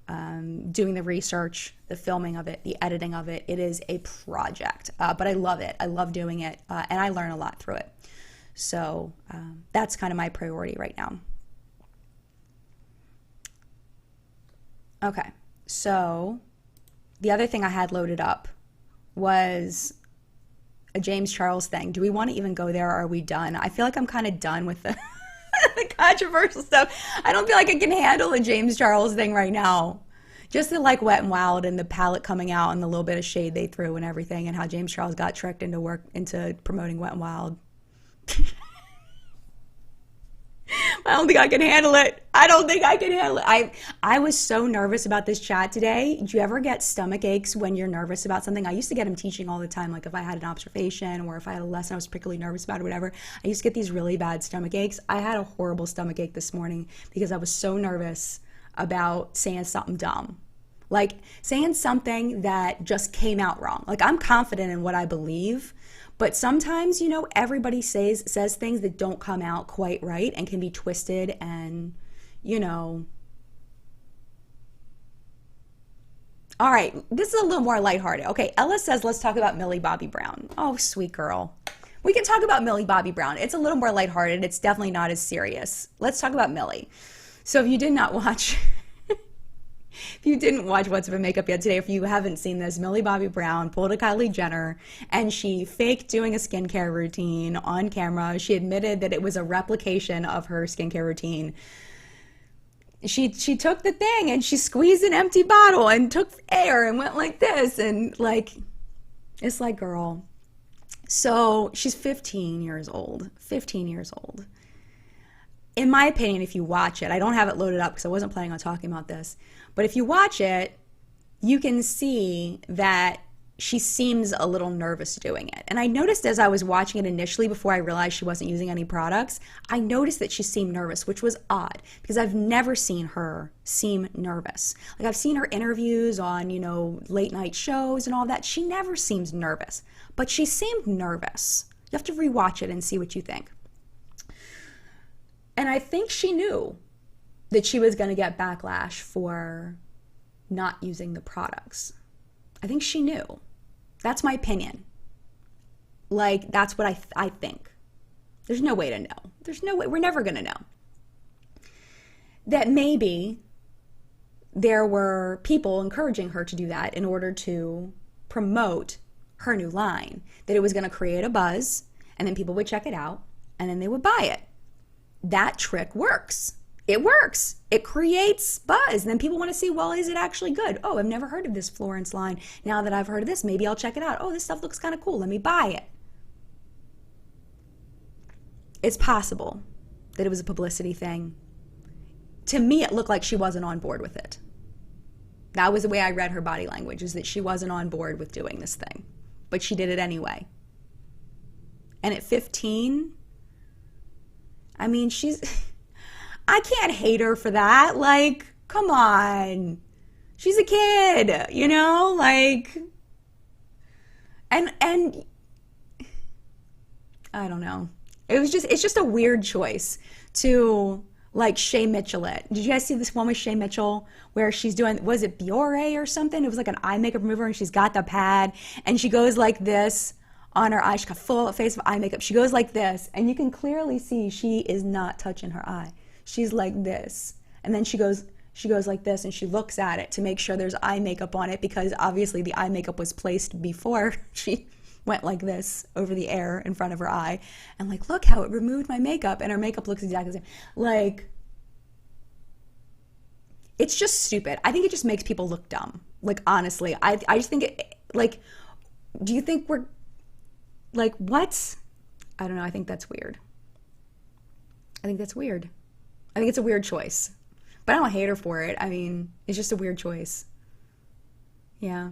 Doing the research, the filming of it, the editing of it, it is a project. But I love it. I love doing it, and I learn a lot through it. So that's kind of my priority right now. Okay, so the other thing I had loaded up was a James Charles thing. Do we want to even go there, or are we done? I feel like I'm kind of done with the, the controversial stuff. I don't feel like I can handle a James Charles thing right now. Just the like Wet n Wild and the palette coming out and the little bit of shade they threw and everything, and how James Charles got tricked into promoting Wet n Wild. I don't think I can handle it. I don't think I can handle it. I was so nervous about this chat today. Do you ever get stomach aches when you're nervous about something? I used to get them teaching all the time. Like if I had an observation or if I had a lesson I was particularly nervous about or whatever, I used to get these really bad stomach aches. I had a horrible stomach ache this morning because I was so nervous about saying something dumb. Like saying something that just came out wrong. Like I'm confident in what I believe, but sometimes, you know, everybody says things that don't come out quite right and can be twisted and, you know. All right, this is a little more lighthearted. Okay, Ella says, let's talk about Millie Bobby Brown. Oh, sweet girl. We can talk about Millie Bobby Brown. It's a little more lighthearted. It's definitely not as serious. Let's talk about Millie. So if you did not watch... If you didn't watch What's Up in Makeup yet today, if you haven't seen this, Millie Bobby Brown pulled a Kylie Jenner and she faked doing a skincare routine on camera. She admitted that it was a replication of her skincare routine. She took the thing and she squeezed an empty bottle and took air and went like this, and like, it's like, girl. So she's 15 years old. 15 years old. In my opinion, if you watch it, I don't have it loaded up because I wasn't planning on talking about this, but if you watch it, you can see that she seems a little nervous doing it. And I noticed as I was watching it initially, before I realized she wasn't using any products, I noticed that she seemed nervous, which was odd because I've never seen her seem nervous. Like, I've seen her interviews on, late night shows and all that. She never seems nervous, but she seemed nervous. You have to rewatch it and see what you think. And I think she knew that she was going to get backlash for not using the products. I think she knew. That's my opinion. Like, that's what I think. There's no way to know. There's no way. We're never going to know. That maybe there were people encouraging her to do that in order to promote her new line. That it was going to create a buzz, and then people would check it out, and then they would buy it. That trick works. It works. It creates buzz. And then people want to see, well, is it actually good? Oh, I've never heard of this Florence line. Now that I've heard of this, maybe I'll check it out. Oh, this stuff looks kind of cool. Let me buy it. It's possible that it was a publicity thing. To me, it looked like she wasn't on board with it. That was the way I read her body language, is that she wasn't on board with doing this thing. But she did it anyway. And at 15, I mean, I can't hate her for that. Like, come on. She's a kid, like, and I don't know. It's just a weird choice to, like, Shay Mitchell it. Did you guys see this one with Shay Mitchell where she's doing, was it Biore or something? It was like an eye makeup remover, and she's got the pad and she goes like this on her eye. She's got full face of eye makeup. She goes like this, and you can clearly see she is not touching her eye. She's like this, and then she goes like this, and she looks at it to make sure there's eye makeup on it, because obviously the eye makeup was placed before she went like this over the air in front of her eye. And like, look how it removed my makeup, and her makeup looks exactly the same. Like, it's just stupid. I think it just makes people look dumb. Like, honestly, I just think it, like, do you think we're, like, what? I don't know. I think that's weird. I think it's a weird choice. But I don't hate her for it. I mean, it's just a weird choice. Yeah.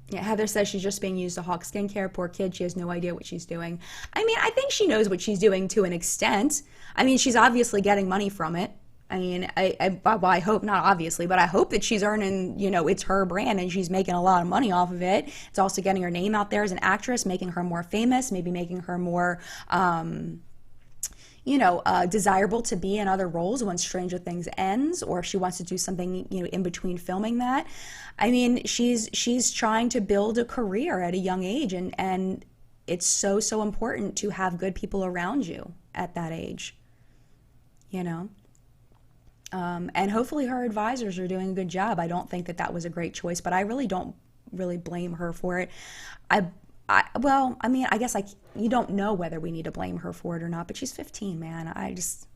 Yeah, Heather says she's just being used to hawk skincare. Poor kid, she has no idea what she's doing. I mean, I think she knows what she's doing to an extent. I mean, she's obviously getting money from it. I mean, I hope, not obviously, but I hope that she's earning, it's her brand and she's making a lot of money off of it. It's also getting her name out there as an actress, making her more famous, maybe making her more, desirable to be in other roles once Stranger Things ends, or if she wants to do something, in between filming that. I mean, she's trying to build a career at a young age, and it's so important to have good people around you at that age, and hopefully her advisors are doing a good job. I don't think that was a great choice, but I really don't blame her for it. I guess you don't know whether we need to blame her for it or not, but she's 15, man. I just,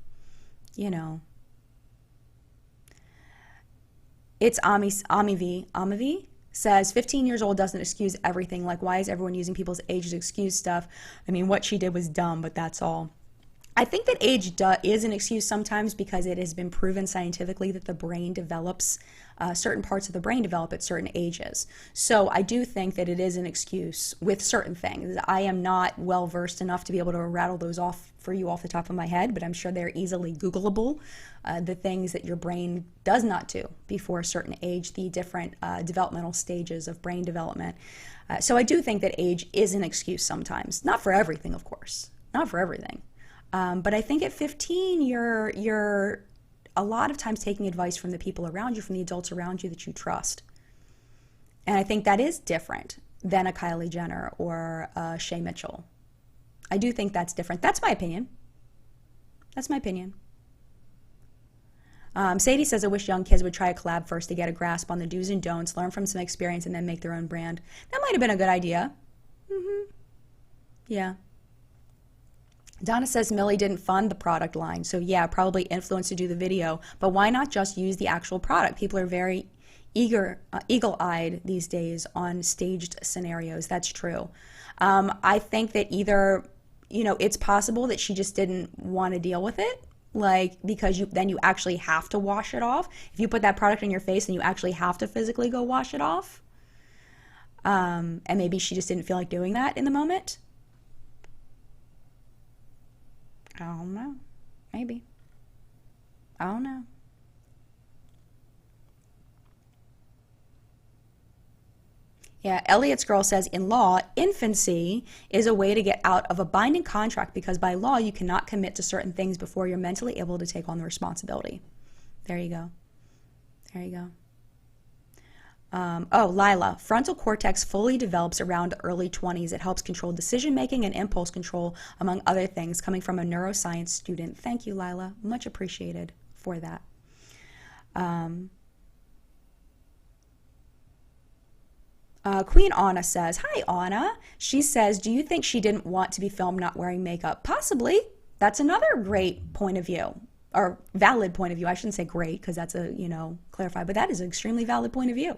It's Amivi says 15 years old doesn't excuse everything. Like, why is everyone using people's age to excuse stuff? I mean, what she did was dumb, but that's all. I think that age is an excuse sometimes because it has been proven scientifically that the brain develops, certain parts of the brain develop at certain ages. So I do think that it is an excuse with certain things. I am not well versed enough to be able to rattle those off for you off the top of my head, but I'm sure they're easily Googleable, the things that your brain does not do before a certain age, the different developmental stages of brain development. So I do think that age is an excuse sometimes. Not for everything, of course. Not for everything. But I think at 15, you're a lot of times taking advice from the people around you, from the adults around you that you trust. And I think that is different than a Kylie Jenner or a Shay Mitchell. I do think that's different. That's my opinion. That's my opinion. Sadie says, I wish young kids would try a collab first to get a grasp on the do's and don'ts, learn from some experience, and then make their own brand. That might have been a good idea. Yeah. Donna says Millie didn't fund the product line, so yeah, probably influenced to do the video, but why not just use the actual product? People are very eagle-eyed these days on staged scenarios. That's true. I think that either, it's possible that she just didn't want to deal with it, because then you actually have to wash it off. If you put that product on your face, then you actually have to physically go wash it off. And maybe she just didn't feel like doing that in the moment. I don't know. Maybe. I don't know. Yeah, Elliot's girl says, in law, infancy is a way to get out of a binding contract because by law you cannot commit to certain things before you're mentally able to take on the responsibility. There you go. There you go. Lila, frontal cortex fully develops around the early 20s. It helps control decision-making and impulse control, among other things, coming from a neuroscience student. Thank you, Lila. Much appreciated for that. Queen Anna says, hi, Anna. She says, do you think she didn't want to be filmed not wearing makeup? Possibly. That's another great point of view, or valid point of view. I shouldn't say great because that's clarify, but that is an extremely valid point of view.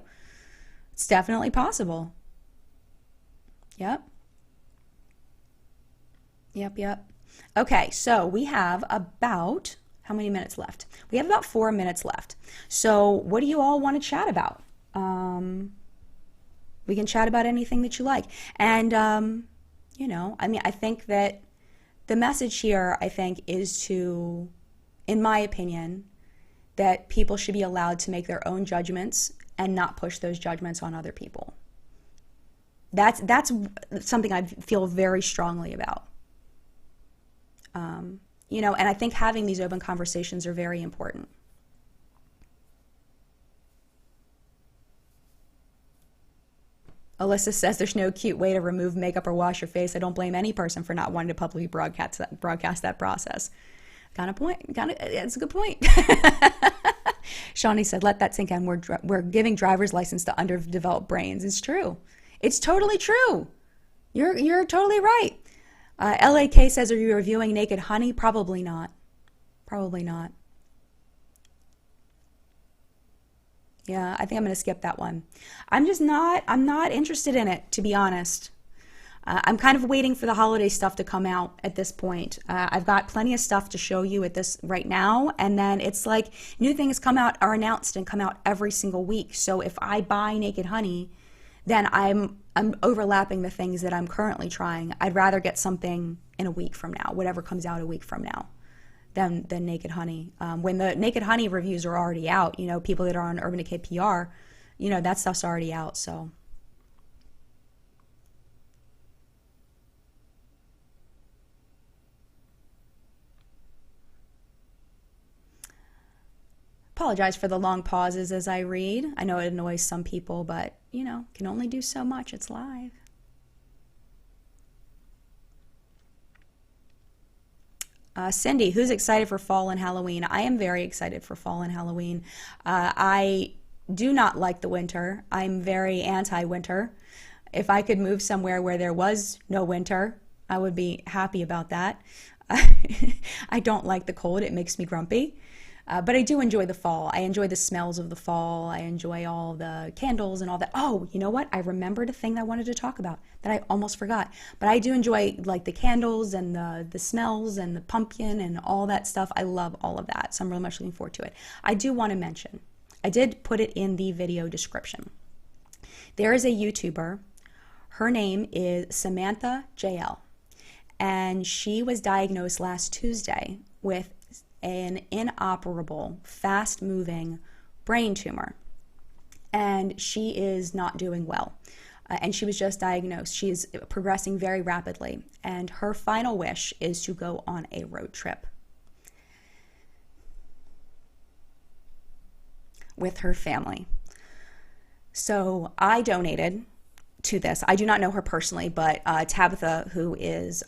It's definitely possible. Yep. Okay, so we have about, how many minutes left? We have about 4 minutes left. So what do you all want to chat about? We can chat about anything that you like. And, I think that the message here, is to, in my opinion, that people should be allowed to make their own judgments and not push those judgments on other people. That's something I feel very strongly about. And I think having these open conversations are very important. Alyssa says there's no cute way to remove makeup or wash your face. I don't blame any person for not wanting to publicly broadcast that process. It's a good point. Shawnee said, let that sink in. We're giving driver's license to underdeveloped brains. It's true. It's totally true. You're totally right. LAK says, are you reviewing Naked Honey? Probably not. Probably not. Yeah, I think I'm going to skip that one. I'm not interested in it, to be honest. I'm kind of waiting for the holiday stuff to come out at this point. I've got plenty of stuff to show you at this right now, and then it's like new things are announced and come out every single week. So if I buy Naked Honey, then I'm overlapping the things that I'm currently trying. I'd rather get something in a week from now, whatever comes out a week from now, than Naked Honey. When the Naked Honey reviews are already out, people that are on Urban Decay PR, that stuff's already out, so. Apologize for the long pauses as I read. I know it annoys some people, but, can only do so much. It's live. Cindy, who's excited for fall and Halloween? I am very excited for fall and Halloween. I do not like the winter. I'm very anti-winter. If I could move somewhere where there was no winter, I would be happy about that. I don't like the cold. It makes me grumpy. But I do enjoy the fall. I enjoy the smells of the fall. I enjoy all the candles and all that. Oh, you know what? I remembered a thing that I wanted to talk about that I almost forgot. But I do enjoy like the candles and the smells and the pumpkin and all that stuff. I love all of that. So I'm really much looking forward to it. I do want to mention, I did put it in the video description. There is a YouTuber. Her name is Samantha JL. And she was diagnosed last Tuesday with an inoperable, fast-moving brain tumor. And she is not doing well. And she was just diagnosed. She's progressing very rapidly. And her final wish is to go on a road trip with her family. So I donated to this. I do not know her personally, but Tabitha, who is,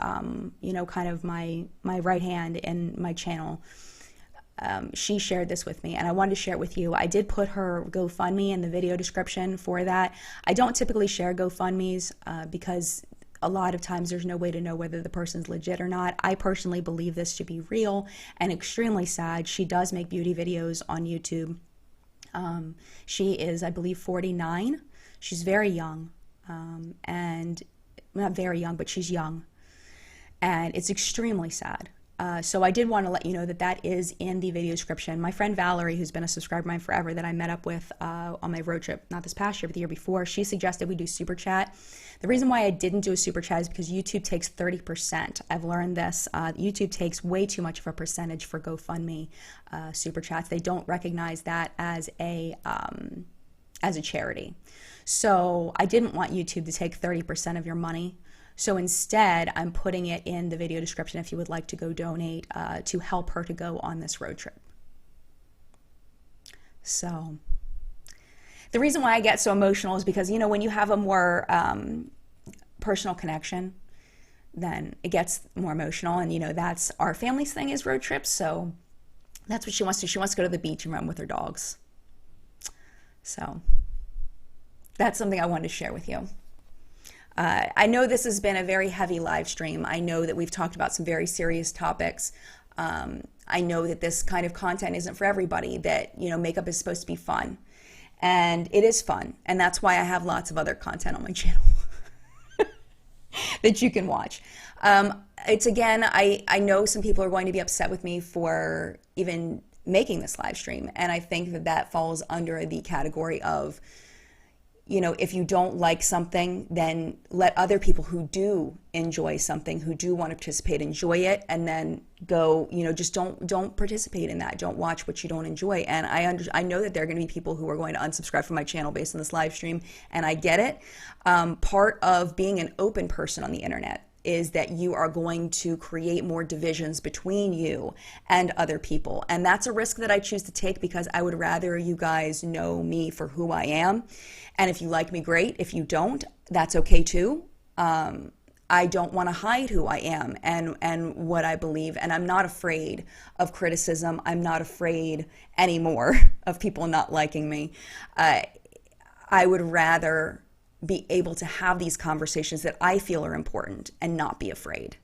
you know, kind of my right hand in my channel, she shared this with me, and I wanted to share it with you. I did put her GoFundMe in the video description for that. I don't typically share GoFundMes because a lot of times there's no way to know whether the person's legit or not. I personally believe this to be real and extremely sad. She does make beauty videos on YouTube. She is, I believe, 49. She's very young, and not very young, but she's young, and it's extremely sad. So I did want to let you know that that is in the video description. My friend Valerie, who's been a subscriber of mine forever, that I met up with on my road trip, not this past year, but the year before, she suggested we do super chat. The reason why I didn't do a super chat is because YouTube takes 30%. I've learned this. YouTube takes way too much of a percentage for GoFundMe super chats. They don't recognize that as a charity. So I didn't want YouTube to take 30% of your money. So instead, I'm putting it in the video description if you would like to go donate to help her to go on this road trip. So the reason why I get so emotional is because, you know, when you have a more personal connection, then it gets more emotional. And, you know, that's our family's thing is road trips. So that's what she wants to do. She wants to go to the beach and run with her dogs. So that's something I wanted to share with you. I know this has been a very heavy live stream. I know that we've talked about some very serious topics. I know that this kind of content isn't for everybody, that, you know, makeup is supposed to be fun. And it is fun. And that's why I have lots of other content on my channel that you can watch. It's again, I know some people are going to be upset with me for even making this live stream. And I think that that falls under the category of, you know, if you don't like something, then let other people who do enjoy something, who do want to participate, enjoy it, and then go, you know, just don't participate in that. Don't watch what you don't enjoy. And I know that there are going to be people who are going to unsubscribe from my channel based on this live stream, and I get it. Part of being an open person on the internet is that you are going to create more divisions between you and other people. And that's a risk that I choose to take because I would rather you guys know me for who I am. And if you like me, great. If you don't, that's okay too. I don't want to hide who I am and what I believe. And I'm not afraid of criticism. I'm not afraid anymore of people not liking me. I would rather be able to have these conversations that I feel are important and not be afraid.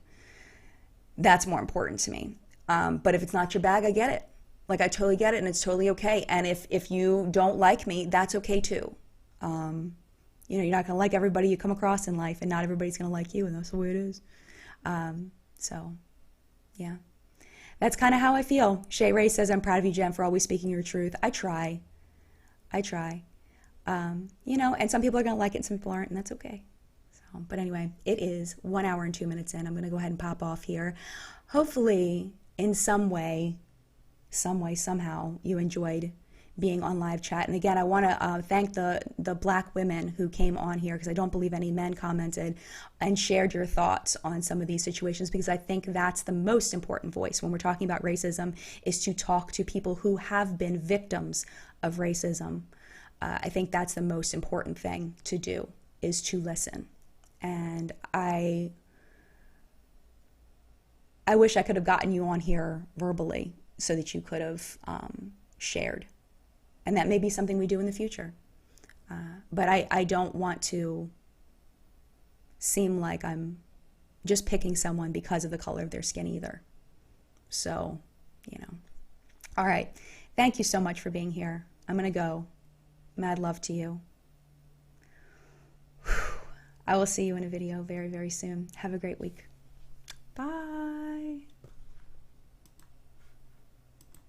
That's more important to me. But if it's not your bag, I get it. Like, I totally get it, and it's totally okay. And if you don't like me, that's okay too. You know, you're not going to like everybody you come across in life, and not everybody's going to like you, and that's the way it is. So, yeah. That's kind of how I feel. Shay Ray says, I'm proud of you, Jen, for always speaking your truth. I try. You know, and some people are going to like it, and some people aren't, and that's okay. So, but anyway, it is 1 hour and 2 minutes in. I'm going to go ahead and pop off here. Hopefully, in some way, somehow, you enjoyed being on live chat. And again, I want to thank the black women who came on here, because I don't believe any men commented and shared your thoughts on some of these situations, because I think that's the most important voice when we're talking about racism, is to talk to people who have been victims of racism. I think that's the most important thing to do, is to listen. And I wish I could have gotten you on here verbally so that you could have shared. And that may be something we do in the future. But I don't want to seem like I'm just picking someone because of the color of their skin either. So, you know. All right. Thank you so much for being here. I'm going to go. Mad love to you. I will see you in a video very, very soon. Have a great week. Bye.